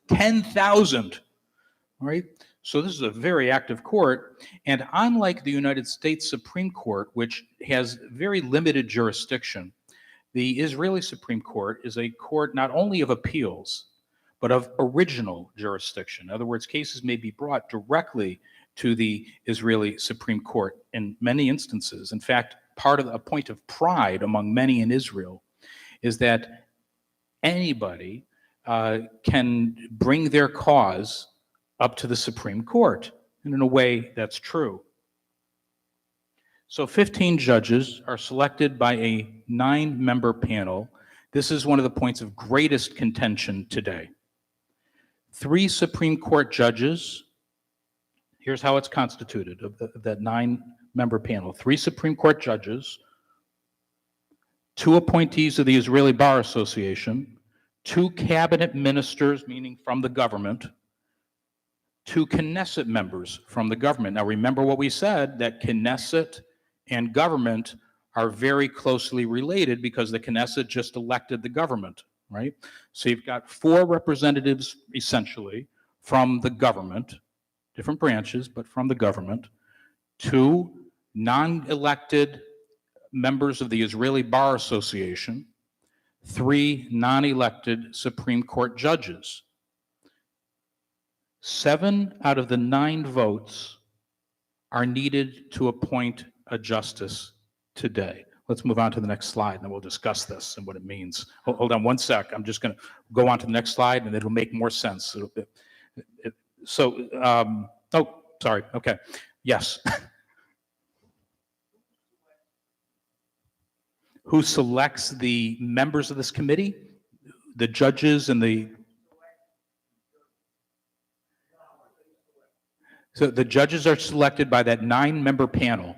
10,000, right? So this is a very active court. And unlike the United States Supreme Court, which has very limited jurisdiction, the Israeli Supreme Court is a court not only of appeals, but of original jurisdiction. In other words, cases may be brought directly to the Israeli Supreme Court in many instances. In fact, part of a point of pride among many in Israel is that anybody can bring their cause up to the Supreme Court. And in a way, that's true. So 15 judges are selected by a 9-member panel. This is one of the points of greatest contention today. 3 Supreme Court judges, here's how it's constituted, of that 9-member panel. 3 Supreme Court judges, 2 appointees of the Israeli Bar Association, 2 cabinet ministers, meaning from the government, 2 Knesset members from the government. Now remember what we said, that Knesset and government are very closely related because the Knesset just elected the government, right? So you've got 4 representatives, essentially, from the government, different branches, but from the government, 2 non-elected members of the Israeli Bar Association, 3 non-elected Supreme Court judges. 7 out of the 9 votes are needed to appoint a justice today. Let's move on to the next slide, and then we'll discuss this and what it means. Hold on one sec. I'm just going to go on to the next slide, and it'll make more sense. Oh, sorry. Okay. Yes. Who selects the members of this committee? The judges and the... So the judges are selected by that 9-member panel.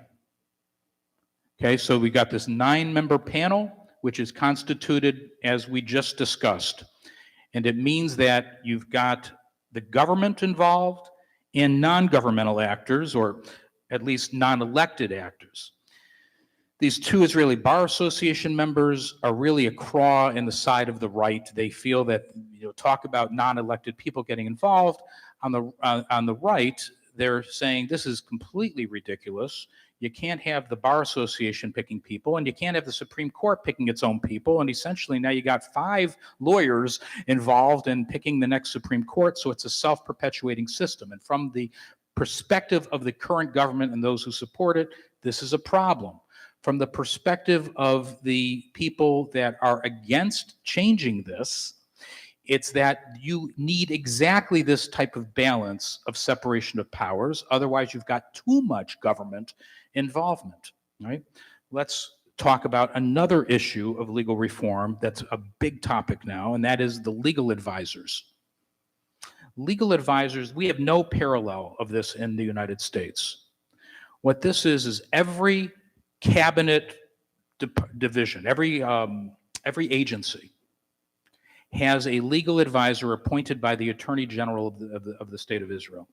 Okay, so we got this 9-member panel, which is constituted as we just discussed. And it means that you've got the government involved and non-governmental actors, or at least non-elected actors. These 2 Israeli Bar Association members are really a craw in the side of the right. They feel that, talk about non-elected people getting involved. On the right, they're saying this is completely ridiculous. You can't have the Bar Association picking people, and you can't have the Supreme Court picking its own people. And essentially now you got 5 lawyers involved in picking the next Supreme Court, so it's a self-perpetuating system. And from the perspective of the current government and those who support it, this is a problem. From the perspective of the people that are against changing this, it's that you need exactly this type of balance of separation of powers. Otherwise, you've got too much government involvement, right? Let's talk about another issue of legal reform that's a big topic now, and that is the legal advisors. Legal advisors, we have no parallel of this in the United States. What this is every cabinet division, every agency has a legal advisor appointed by the Attorney General of the State of Israel.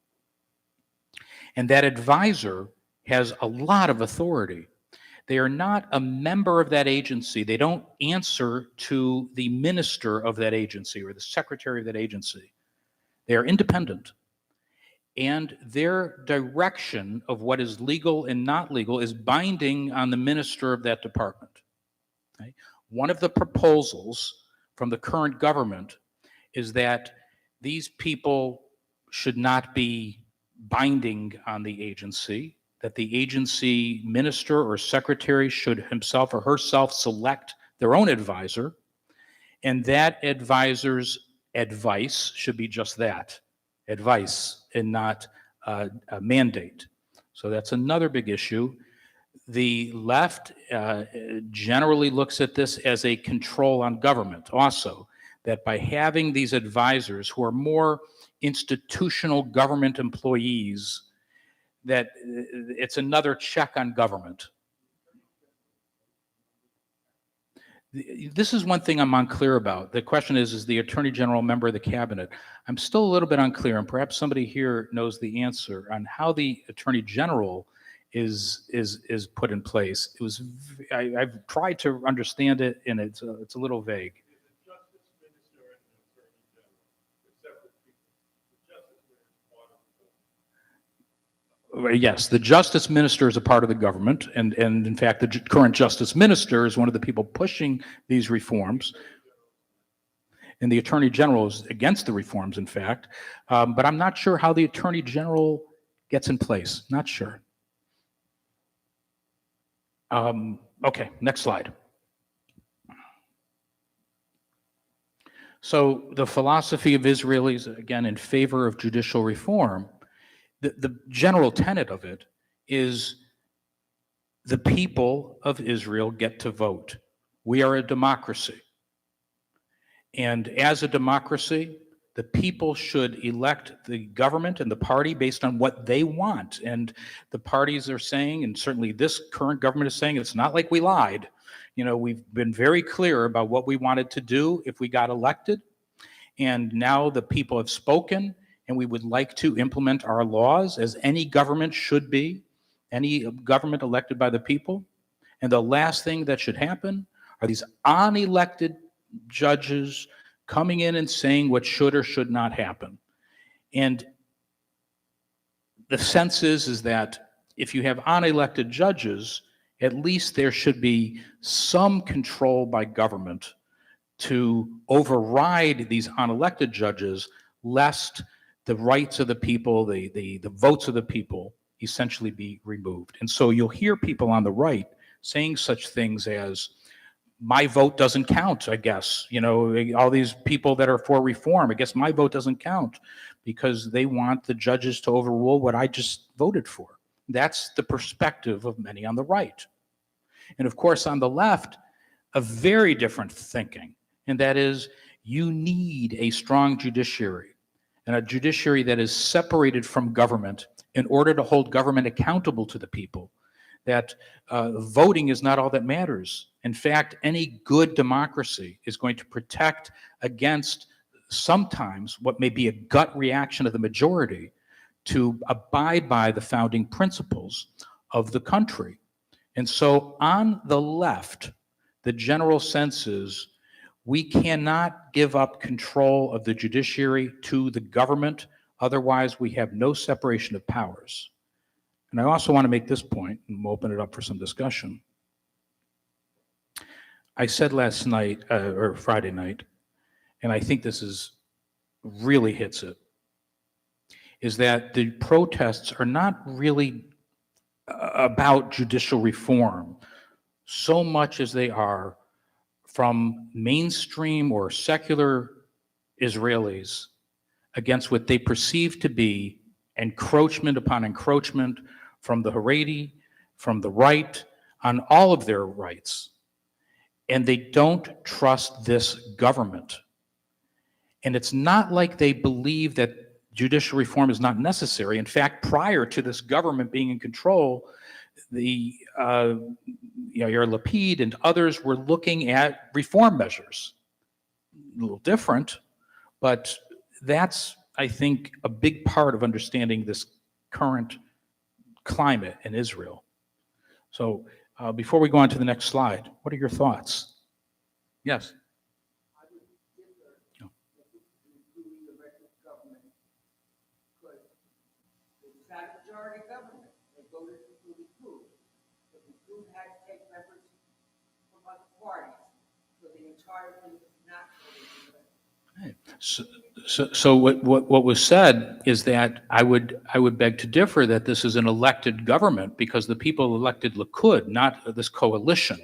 And that advisor has a lot of authority. They are not a member of that agency. They don't answer to the minister of that agency or the secretary of that agency. They are independent. And their direction of what is legal and not legal is binding on the minister of that department. Okay? One of the proposals from the current government is that these people should not be binding on the agency, that the agency minister or secretary should himself or herself select their own advisor, and that advisor's advice should be just that, advice, and not a mandate. So that's another big issue. The left generally looks at this as a control on government also, that by having these advisors who are more institutional government employees, that it's another check on government. This is one thing I'm unclear about. The question is the Attorney General a member of the cabinet? I'm still a little bit unclear, and perhaps somebody here knows the answer on how the Attorney General is put in place. It was I've tried to understand it, and it's a little vague. Yes, the justice minister is a part of the government, and in fact, the current justice minister is one of the people pushing these reforms. And the attorney general is against the reforms, in fact. But I'm not sure how the attorney general gets in place. Not sure. Okay, next slide. So the philosophy of Israelis, again, in favor of judicial reform, the general tenet of it is the people of Israel get to vote. We are a democracy. And as a democracy, the people should elect the government and the party based on what they want. And the parties are saying, and certainly this current government is saying, it's not like we lied. You know, we've been very clear about what we wanted to do if we got elected. And now the people have spoken, and we would like to implement our laws as any government should be, any government elected by the people. And the last thing that should happen are these unelected judges coming in and saying what should or should not happen. And the sense is that if you have unelected judges, at least there should be some control by government to override these unelected judges, lest the rights of the people, the votes of the people, essentially be removed. And so you'll hear people on the right saying such things as, my vote doesn't count, I guess. You know, all these people that are for reform, I guess my vote doesn't count because they want the judges to overrule what I just voted for. That's the perspective of many on the right. And of course, on the left, a very different thinking, and that is you need a strong judiciary, and a judiciary that is separated from government in order to hold government accountable to the people, that voting is not all that matters. In fact, any good democracy is going to protect against sometimes what may be a gut reaction of the majority to abide by the founding principles of the country. And so on the left, the general sense is we cannot give up control of the judiciary to the government, otherwise we have no separation of powers. And I also want to make this point, and we'll open it up for some discussion. I said last night, or Friday night, and I think this really hits it, is that the protests are not really about judicial reform so much as they are from mainstream or secular Israelis against what they perceive to be encroachment upon encroachment from the Haredi, from the right, on all of their rights. And they don't trust this government. And it's not like they believe that judicial reform is not necessary. In fact, prior to this government being in control, the Yair Lapid and others were looking at reform measures. little different, but that's, I think, a big part of understanding this current climate in Israel. So before we go on to the next slide, what are your thoughts? Yes. I would differ Oh. including the rest of the government, because it's not a majority government. They voted for the food. But the food had to take members from other parties. So the entire thing is not voted for. So what was said is that I would beg to differ that this is an elected government because the people elected Likud, not this coalition,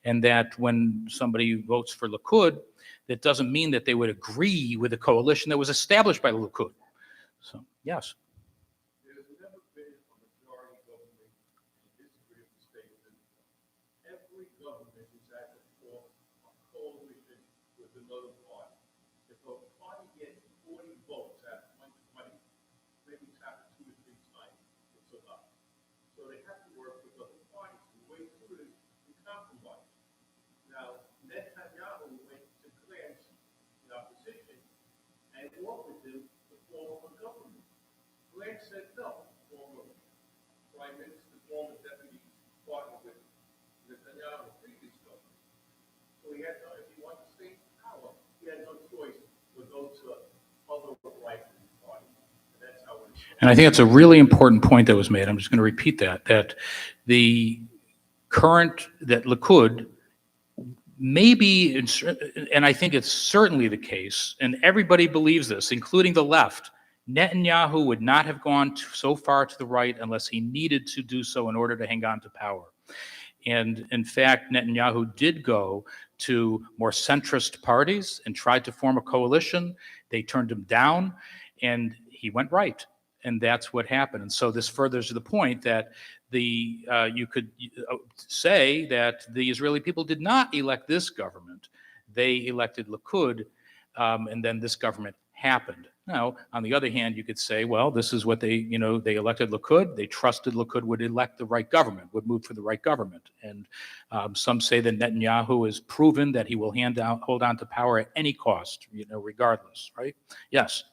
and that when somebody votes for Likud, that doesn't mean that they would agree with the coalition that was established by Likud. So yes. There's never been a majority government in the history of the state of Israel. Every government is at the form of coalition with another party. If a party gets 40 votes out of 120, maybe it's happened 2 or 3 times, it's enough. So they have to work with other parties to wait through this and compromise. Now, Netanyahu went to glance in opposition and offered them the form of a government. Glance said no, former prime minister, former deputy partner with Netanyahu, the previous government. So he had no, if he wanted to stay in power, he had no choice but go to other right-wing parties. And that's how it is. And I think that's a really important point that was made. I'm just going to repeat that the that Likud maybe, and I think it's certainly the case, and everybody believes this, including the left, Netanyahu would not have gone so far to the right unless he needed to do so in order to hang on to power. And in fact, Netanyahu did go to more centrist parties and tried to form a coalition. They turned him down, and he went right. And that's what happened. And so this furthers the point that you could say that the Israeli people did not elect this government. They elected Likud, and then this government happened. Now, on the other hand, you could say, well, this is what they elected Likud. They trusted Likud would elect the right government, would move for the right government. And some say that Netanyahu has proven that he will hold on to power at any cost, regardless, right? Yes.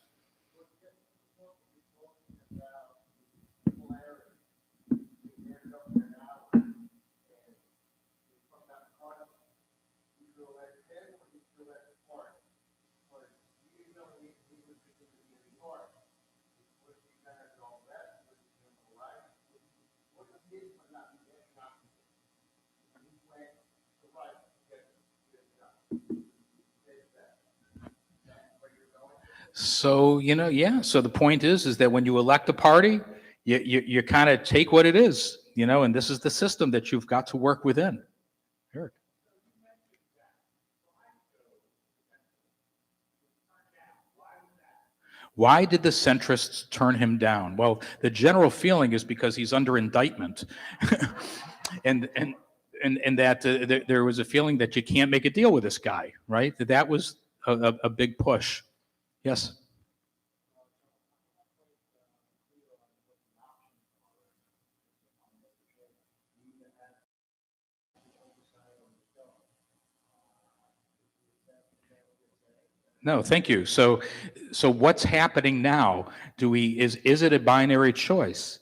So, so the point is that when you elect a party, you kind of take what it is, and this is the system that you've got to work within. Eric. Why did the centrists turn him down? Well, the general feeling is because he's under indictment. and that there was a feeling that you can't make a deal with this guy, right? That was a big push. Yes. No, thank you. So what's happening now? Is it a binary choice?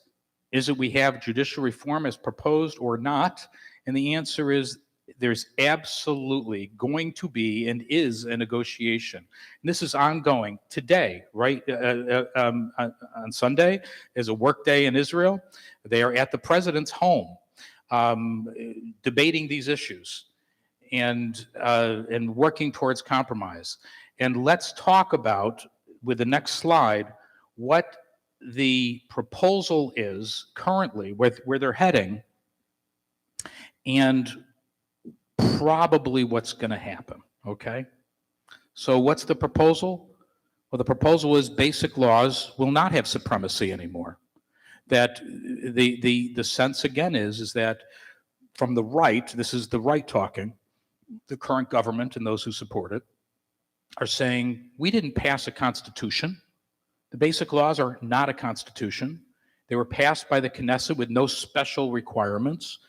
Is it we have judicial reform as proposed or not? And the answer is there's absolutely going to be and is a negotiation. And this is ongoing today, right? On Sunday is a work day in Israel. They are at the president's home debating these issues and working towards compromise. And let's talk about, with the next slide, what the proposal is currently, where they're heading, and probably what's going to happen, okay? So what's the proposal? Well, the proposal is basic laws will not have supremacy anymore. That the sense, again, is that from the right, this is the right talking, the current government and those who support it, are saying, we didn't pass a constitution. The basic laws are not a constitution. They were passed by the Knesset with no special requirements.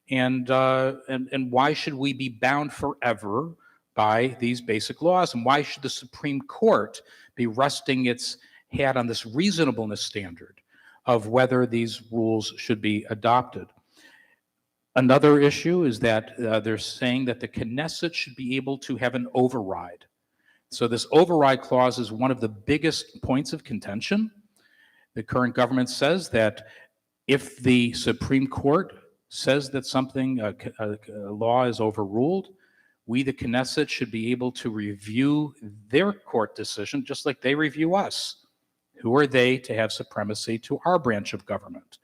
And why should we be bound forever by these basic laws. And why should the Supreme Court be resting its hat on this reasonableness standard of whether these rules should be adopted? Another issue is that they're saying that the Knesset should be able to have an override. So this override clause is one of the biggest points of contention. The current government says that if the Supreme Court says that something, a law is overruled, we, the Knesset, should be able to review their court decision just like they review us. Who are they to have supremacy to our branch of government?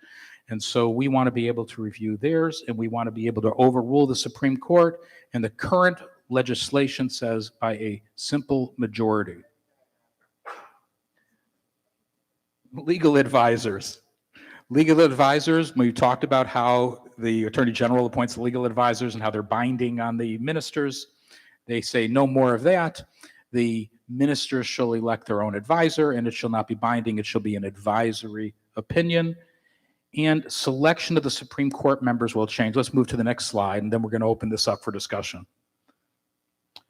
And so we want to be able to review theirs, and we want to be able to overrule the Supreme Court. And the current legislation says by a simple majority. Legal advisors. Legal advisors, we talked about how the Attorney General appoints the legal advisors and how they're binding on the ministers. They say no more of that. The ministers shall elect their own advisor, and it shall not be binding. It shall be an advisory opinion. And selection of the Supreme Court members will change. Let's move to the next slide, and then we're going to open this up for discussion.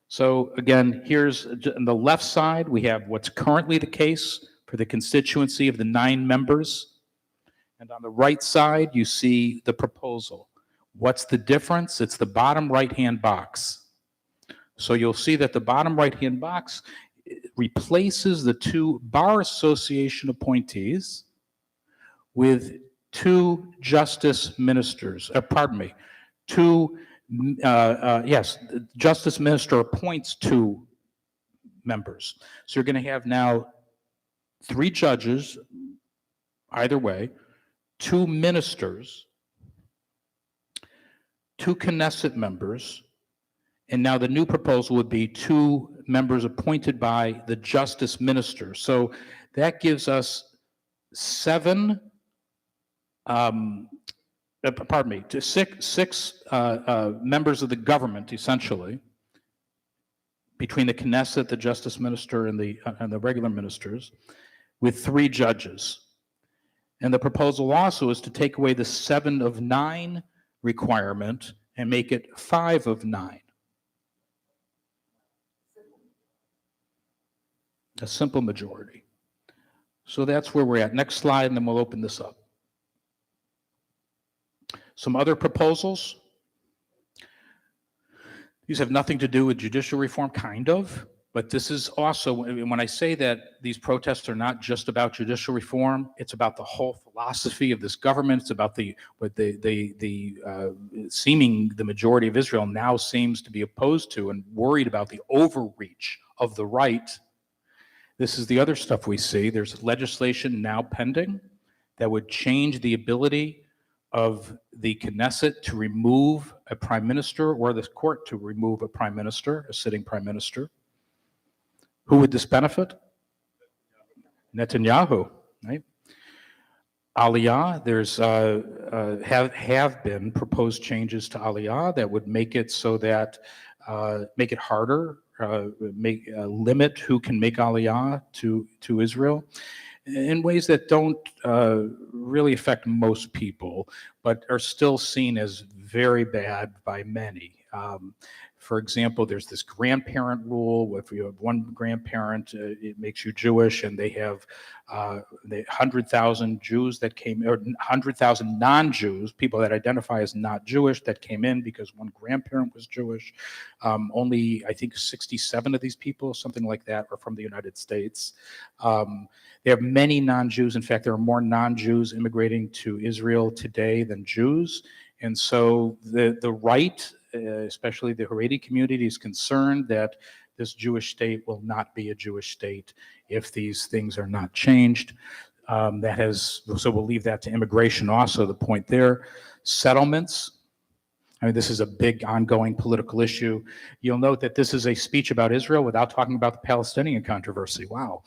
So again, here's on the left side, we have what's currently the case for the constituency of the 9 members. And on the right side, you see the proposal. What's the difference? It's the bottom right-hand box. So you'll see that the bottom right-hand box replaces the 2 Bar Association appointees with 2 justice ministers, justice minister appoints 2 members. So you're going to have now 3 judges, either way, 2 ministers, 2 Knesset members, and now the new proposal would be 2 members appointed by the justice minister. So that gives us 7, to 6 members of the government, essentially, between the Knesset, the justice minister, and the regular ministers, with 3 judges. And the proposal also is to take away the 7 of 9 requirement and make it 5 of 9. A simple majority. So that's where we're at. Next slide, and then we'll open this up. Some other proposals. These have nothing to do with judicial reform, kind of, but this is also, when I say that these protests are not just about judicial reform, it's about the whole philosophy of this government. It's about the majority of Israel now seems to be opposed to and worried about the overreach of the right. This is the other stuff we see. There's legislation now pending that would change the ability of the Knesset to remove a prime minister, or the court to remove a prime minister, a sitting prime minister. Who would this benefit? Netanyahu, right? Aliyah, there's have been proposed changes to Aliyah that would make it so that make it harder, limit who can make Aliyah to Israel in ways that don't really affect most people, but are still seen as very bad by many. For example, there's this grandparent rule. If you have one grandparent, it makes you Jewish, and they have 100,000 Jews that came, or 100,000 non-Jews, people that identify as not Jewish, that came in because one grandparent was Jewish. Only, I think, 67 of these people, something like that, are from the United States. They have many non-Jews. In fact, there are more non-Jews immigrating to Israel today than Jews. And so the right, especially the Haredi community, is concerned that this Jewish state will not be a Jewish state if these things are not changed. So we'll leave that to immigration also, the point there. Settlements. I mean, this is a big ongoing political issue. You'll note that this is a speech about Israel without talking about the Palestinian controversy. Wow.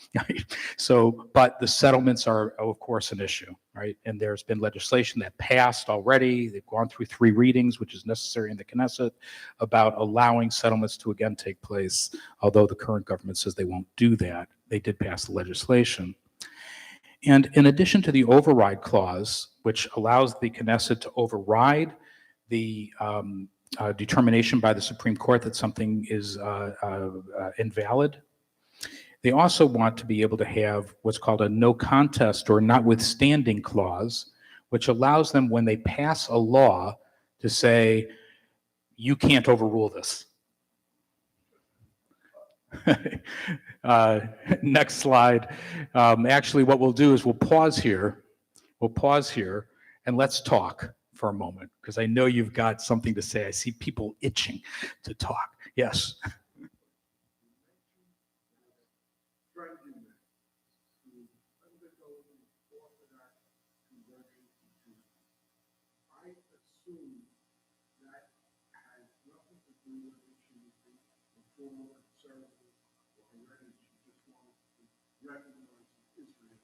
So, but the settlements are, of course, an issue, right? And there's been legislation that passed already. They've gone through 3 readings, which is necessary in the Knesset, about allowing settlements to again take place, although the current government says they won't do that. They did pass the legislation. And in addition to the override clause, which allows the Knesset to override the determination by the Supreme Court that something is invalid. They also want to be able to have what's called a no contest or notwithstanding clause, which allows them, when they pass a law, to say, you can't overrule this. Next slide. Actually, what we'll do is we'll pause here. We'll pause here and let's talk for a moment, because I know you've got something to say. I see people itching to talk. Yes. I assume that has nothing to do with issues reform, conservative, or heritage. You just want to recognize Israel.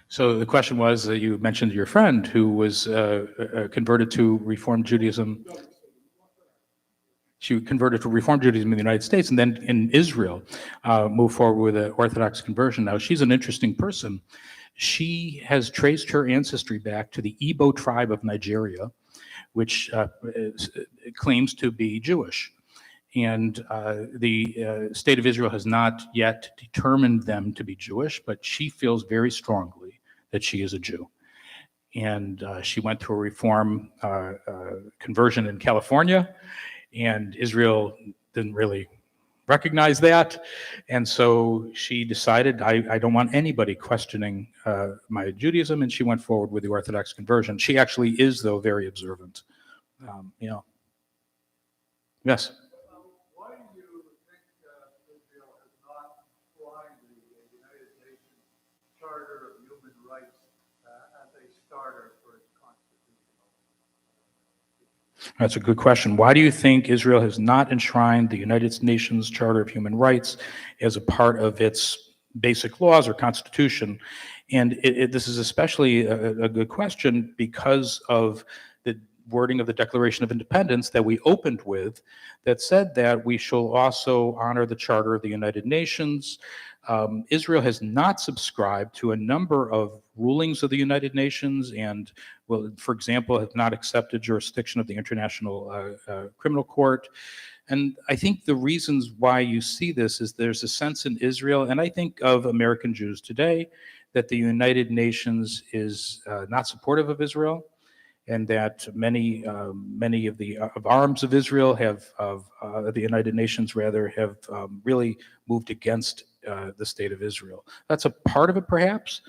So the question was, you mentioned your friend who was converted to Reform Judaism. She converted to Reform Judaism in the United States, and then in Israel moved forward with an Orthodox conversion. Now, she's an interesting person. She has traced her ancestry back to the Igbo tribe of Nigeria, which claims to be Jewish. And the state of Israel has not yet determined them to be Jewish, but she feels very strongly that she is a Jew. And she went through a Reform conversion in California, and Israel didn't really recognize that. And so she decided, I don't want anybody questioning my Judaism, and she went forward with the Orthodox conversion. She actually is, though, very observant. Yes? Why do you think Israel has not applied the United Nations Charter of Human Rights as a starter for its constitutional? That's a good question. Why do you think Israel has not enshrined the United Nations Charter of Human Rights as a part of its basic laws or constitution? And this is especially a good question because of the wording of the Declaration of Independence that we opened with, that said that we shall also honor the Charter of the United Nations. Israel has not subscribed to a number of rulings of the United Nations and, well, for example, have not accepted jurisdiction of the International Criminal Court. And I think the reasons why you see this is there's a sense in Israel, and I think of American Jews today, that the United Nations is not supportive of Israel, and that many of the arms of Israel the United Nations rather, have really moved against the state of Israel. That's a part of it, perhaps.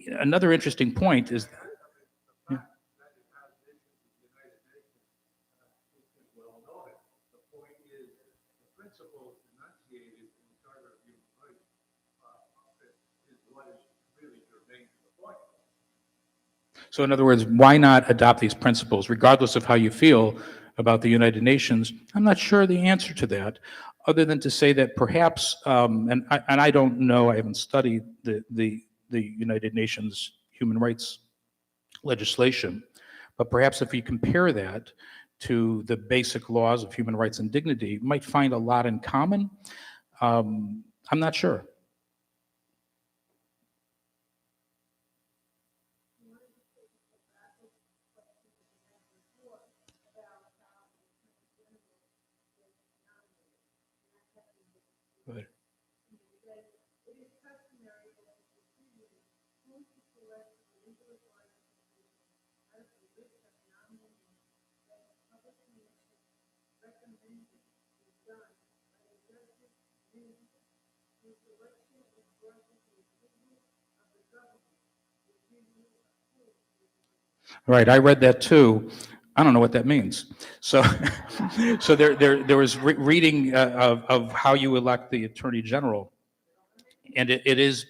Another interesting point is, yeah. So in other words, why not adopt these principles, regardless of how you feel about the United Nations? I'm not sure the answer to that, other than to say that perhaps, and I don't know, I haven't studied the United Nations human rights legislation, but perhaps if you compare that to the basic laws of human rights and dignity, you might find a lot in common. I'm not sure. Good. Right, I read that too. I don't know what that means. So, so there was reading of how you elect the Attorney General, and it is.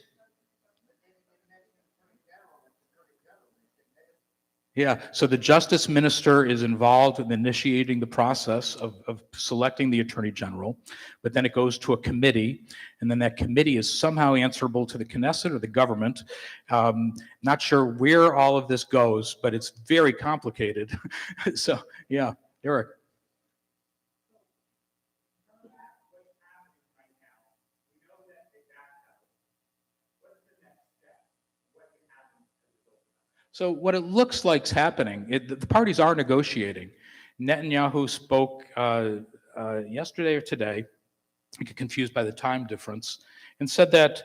Yeah, so the Justice Minister is involved in initiating the process of selecting the Attorney General, but then it goes to a committee, and then that committee is somehow answerable to the Knesset or the government. Not sure where all of this goes, but it's very complicated. So, yeah, Eric. So what it looks like's happening, the parties are negotiating. Netanyahu spoke yesterday or today, I get confused by the time difference, and said that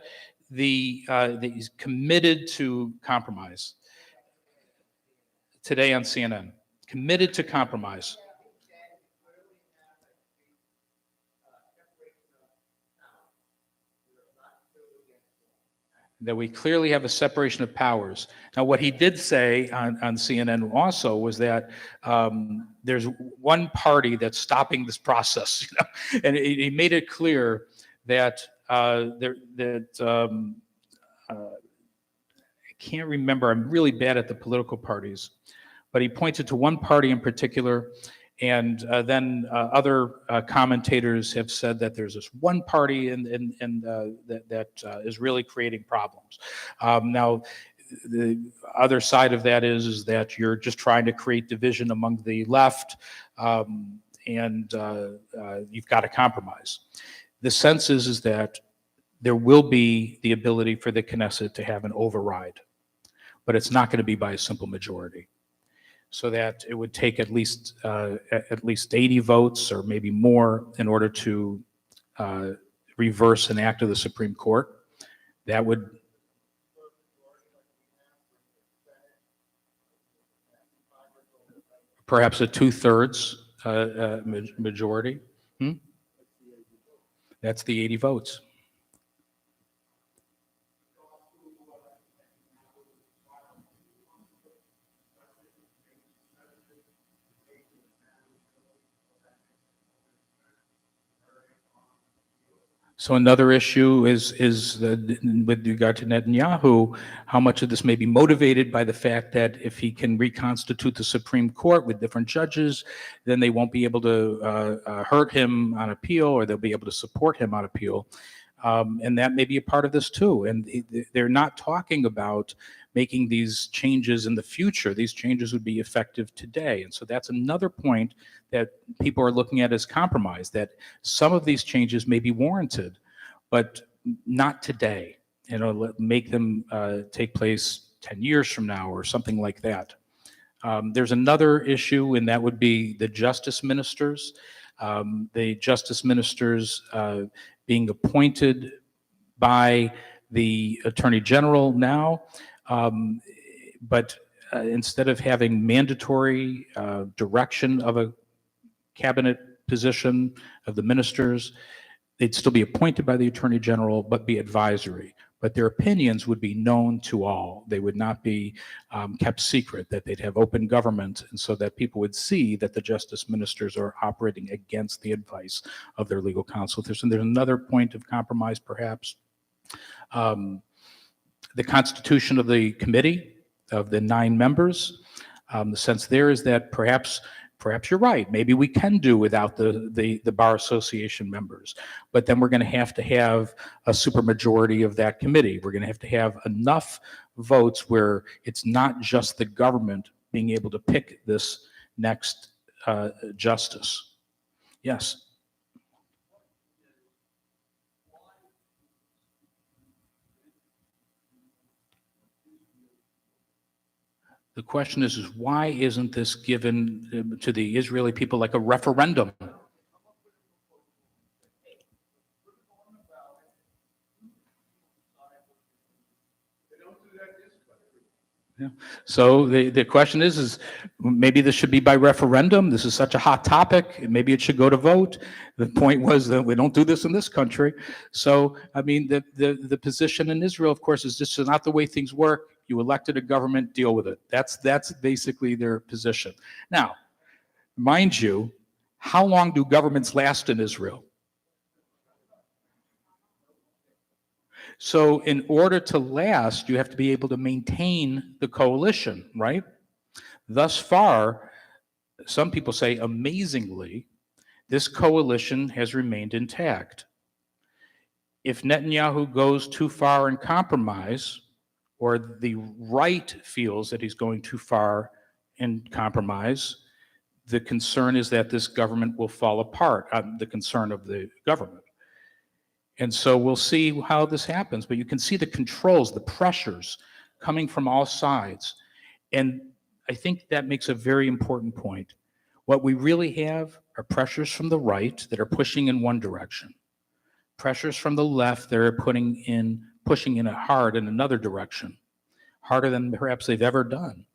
that he's committed to compromise. Today on CNN, committed to compromise. That we clearly have a separation of powers. Now, what he did say on CNN also was that there's one party that's stopping this process, and he made it clear that I can't remember. I'm really bad at the political parties, but he pointed to one party in particular. And then other commentators have said that there's this one party that is really creating problems. Now, the other side of that is that you're just trying to create division among the left, and you've got to compromise. The sense is that there will be the ability for the Knesset to have an override, but it's not going to be by a simple majority. So that it would take at least 80 votes or maybe more in order to reverse an act of the Supreme Court. That would perhaps a 2/3 majority. That's the 80 votes. So another issue is with regard to Netanyahu, how much of this may be motivated by the fact that if he can reconstitute the Supreme Court with different judges, then they won't be able to hurt him on appeal, or they'll be able to support him on appeal. And that may be a part of this too. And they're not talking about making these changes in the future. These changes would be effective today. And so that's another point that people are looking at as compromise, that some of these changes may be warranted, but not today. Make them take place 10 years from now or something like that. There's another issue, and that would be the justice ministers. The justice ministers being appointed by the Attorney General now, but instead of having mandatory direction of a cabinet position of the ministers, they'd still be appointed by the Attorney General, but be advisory. But their opinions would be known to all. They would not be kept secret, that they'd have open government, and so that people would see that the justice ministers are operating against the advice of their legal counsel. There's another point of compromise, perhaps. The constitution of the committee, of the 9 members, the sense there is that perhaps you're right. Maybe we can do without the Bar Association members, but then we're going to have a supermajority of that committee. We're going to have enough votes where it's not just the government being able to pick this next justice. Yes. The question is why isn't this given to the Israeli people like a referendum? Yeah. So the question is maybe this should be by referendum. This is such a hot topic. Maybe it should go to vote. The point was that we don't do this in this country. So, I mean, the position in Israel, of course, is just not the way things work. You elected a government, deal with it. That's basically their position. Now, mind you, how long do governments last in Israel? So in order to last, you have to be able to maintain the coalition, right? Thus far, some people say amazingly, this coalition has remained intact. If Netanyahu goes too far in compromise, or the right feels that he's going too far in compromise, the concern is that this government will fall apart, the concern of the government. And so we'll see how this happens, but you can see the controls, the pressures coming from all sides. And I think that makes a very important point. What we really have are pressures from the right that are pushing in one direction, pressures from the left that are pushing in it hard in another direction, harder than perhaps they've ever done.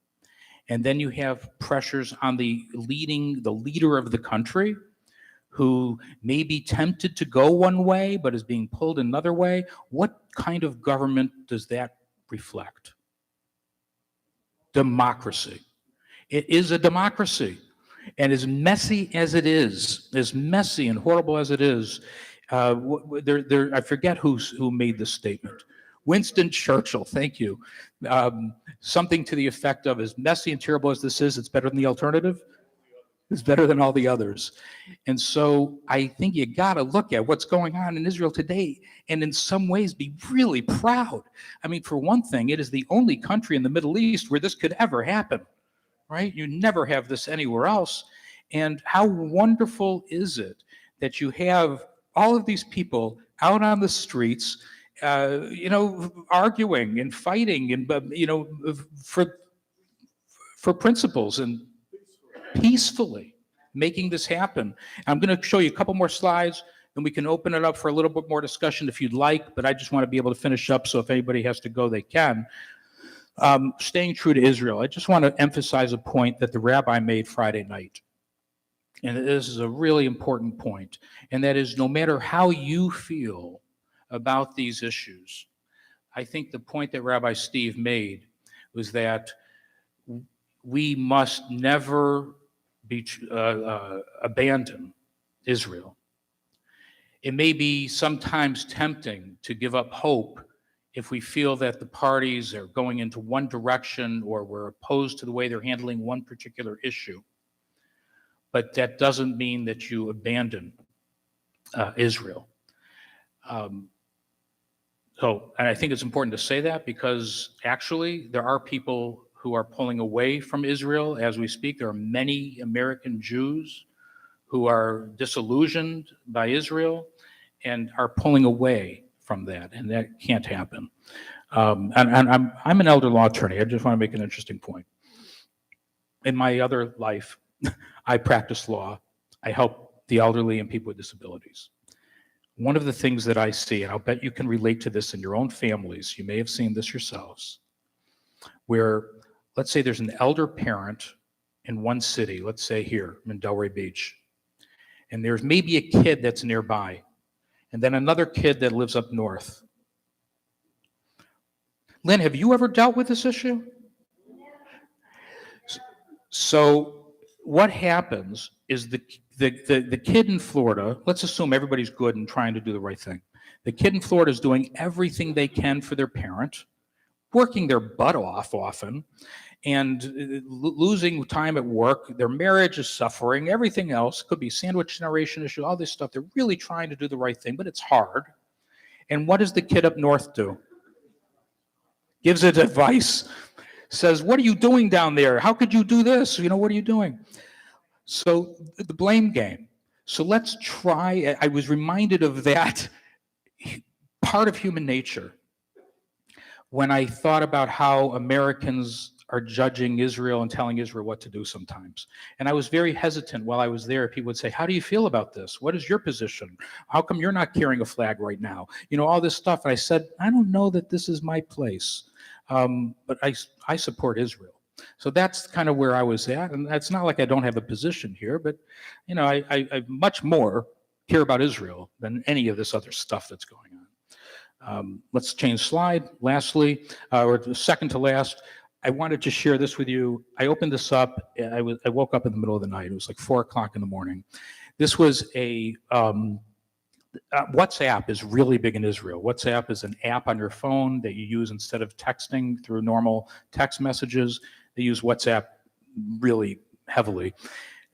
And then you have pressures on the leader of the country, who may be tempted to go one way but is being pulled another way. What kind of government does that reflect? Democracy. It is a democracy. And as messy as it is, as messy and horrible as it is, I forget who made this statement. Winston Churchill, thank you. Something to the effect of, as messy and terrible as this is, it's better than the alternative. It's better than all the others. And so I think you got to look at what's going on in Israel today and in some ways be really proud. I mean, for one thing, it is the only country in the Middle East where this could ever happen, right? You never have this anywhere else. And how wonderful is it that you have all of these people out on the streets, arguing and fighting and, for principles and peacefully making this happen. I'm going to show you a couple more slides, and we can open it up for a little bit more discussion if you'd like, but I just want to be able to finish up, so if anybody has to go, they can. Staying true to Israel, I just want to emphasize a point that the rabbi made Friday night. And this is a really important point, and that is, no matter how you feel about these issues, I think the point that Rabbi Steve made was that we must never abandon Israel. It may be sometimes tempting to give up hope if we feel that the parties are going into one direction or we're opposed to the way they're handling one particular issue. But that doesn't mean that you abandon Israel. And I think it's important to say that, because actually there are people who are pulling away from Israel as we speak. There are many American Jews who are disillusioned by Israel and are pulling away from that, and that can't happen. And I'm an elder law attorney. I just want to make an interesting point. In my other life, I practice law. I help the elderly and people with disabilities. One of the things that I see, and I'll bet you can relate to this in your own families, you may have seen this yourselves, where, let's say there's an elder parent in one city, let's say here in Delray Beach, and there's maybe a kid that's nearby, and then another kid that lives up north. Lynn, have you ever dealt with this issue? So what happens is the kid in Florida, let's assume everybody's good and trying to do the right thing. The kid in Florida is doing everything they can for their parent, working their butt off often, and losing time at work. Their marriage is suffering. Everything else could be sandwich generation issue, all this stuff. They're really trying to do the right thing, but it's hard. And what does the kid up north do? Gives it advice. Says, what are you doing down there? How could you do this? What are you doing? So the blame game. So let's try. I was reminded of that part of human nature when I thought about how Americans are judging Israel and telling Israel what to do sometimes. And I was very hesitant while I was there. People would say, how do you feel about this? What is your position? How come you're not carrying a flag right now? All this stuff. And I said, I don't know that this is my place. But I support Israel. So that's kind of where I was at. And it's not like I don't have a position here, but I much more care about Israel than any of this other stuff that's going on. Let's change slide. Lastly, or second to last, I wanted to share this with you. I opened this up. I woke up in the middle of the night. It was like 4:00 in the morning. This was WhatsApp is really big in Israel. WhatsApp is an app on your phone that you use instead of texting through normal text messages. They use WhatsApp really heavily.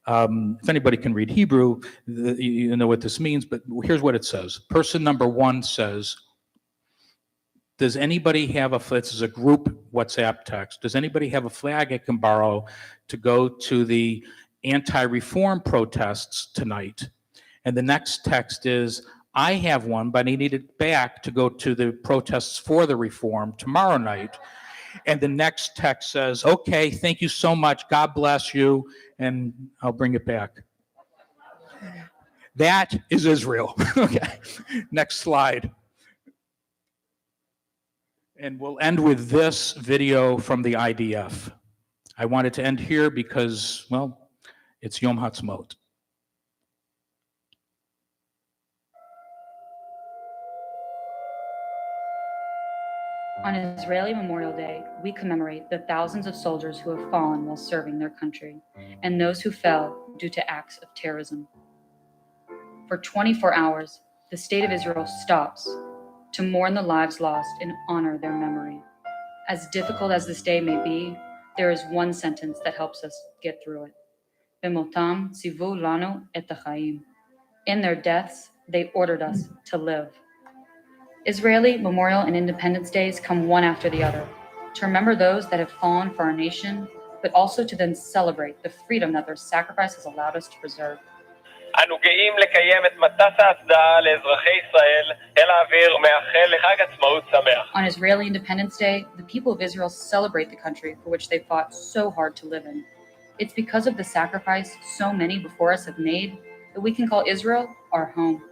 If anybody can read Hebrew, you know what this means, but here's what it says. Person number one says, does anybody have this is a group WhatsApp text, does anybody have a flag I can borrow to go to the anti-reform protests tonight? And the next text is, I have one, but I need it back to go to the protests for the reform tomorrow night. And the next text says, okay, thank you so much. God bless you. And I'll bring it back. That is Israel. Okay. Next slide. And we'll end with this video from the IDF. I wanted to end here because, well, it's Yom Ha'atzmaut. On Israeli Memorial Day, we commemorate the thousands of soldiers who have fallen while serving their country, and those who fell due to acts of terrorism. For 24 hours, the State of Israel stops to mourn the lives lost and honor their memory. As difficult as this day may be, there is one sentence that helps us get through it. B'motam tzivu lanu et hachaim. In their deaths, they ordered us to live. Israeli Memorial and Independence Days come one after the other, to remember those that have fallen for our nation, but also to then celebrate the freedom that their sacrifice has allowed us to preserve. אנו גאים לקיים את מצת ההצדעה לאזרחי ישראל, חיל האוויר מאחל לחג עצמאות שמח. On Israeli Independence Day, the people of Israel celebrate the country for which they fought so hard to live in. It's because of the sacrifice so many before us have made that we can call Israel our home.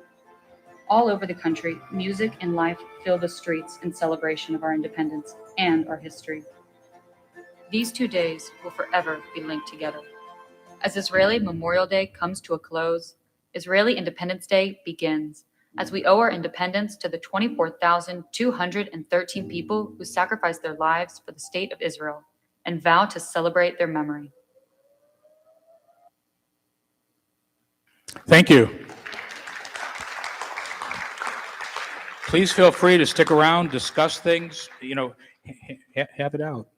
All over the country, music and life fill the streets in celebration of our independence and our history. These 2 days will forever be linked together. As Israeli Memorial Day comes to a close, Israeli Independence Day begins, as we owe our independence to the 24,213 people who sacrificed their lives for the state of Israel and vow to celebrate their memory. Thank you. Please feel free to stick around, discuss things, have it out.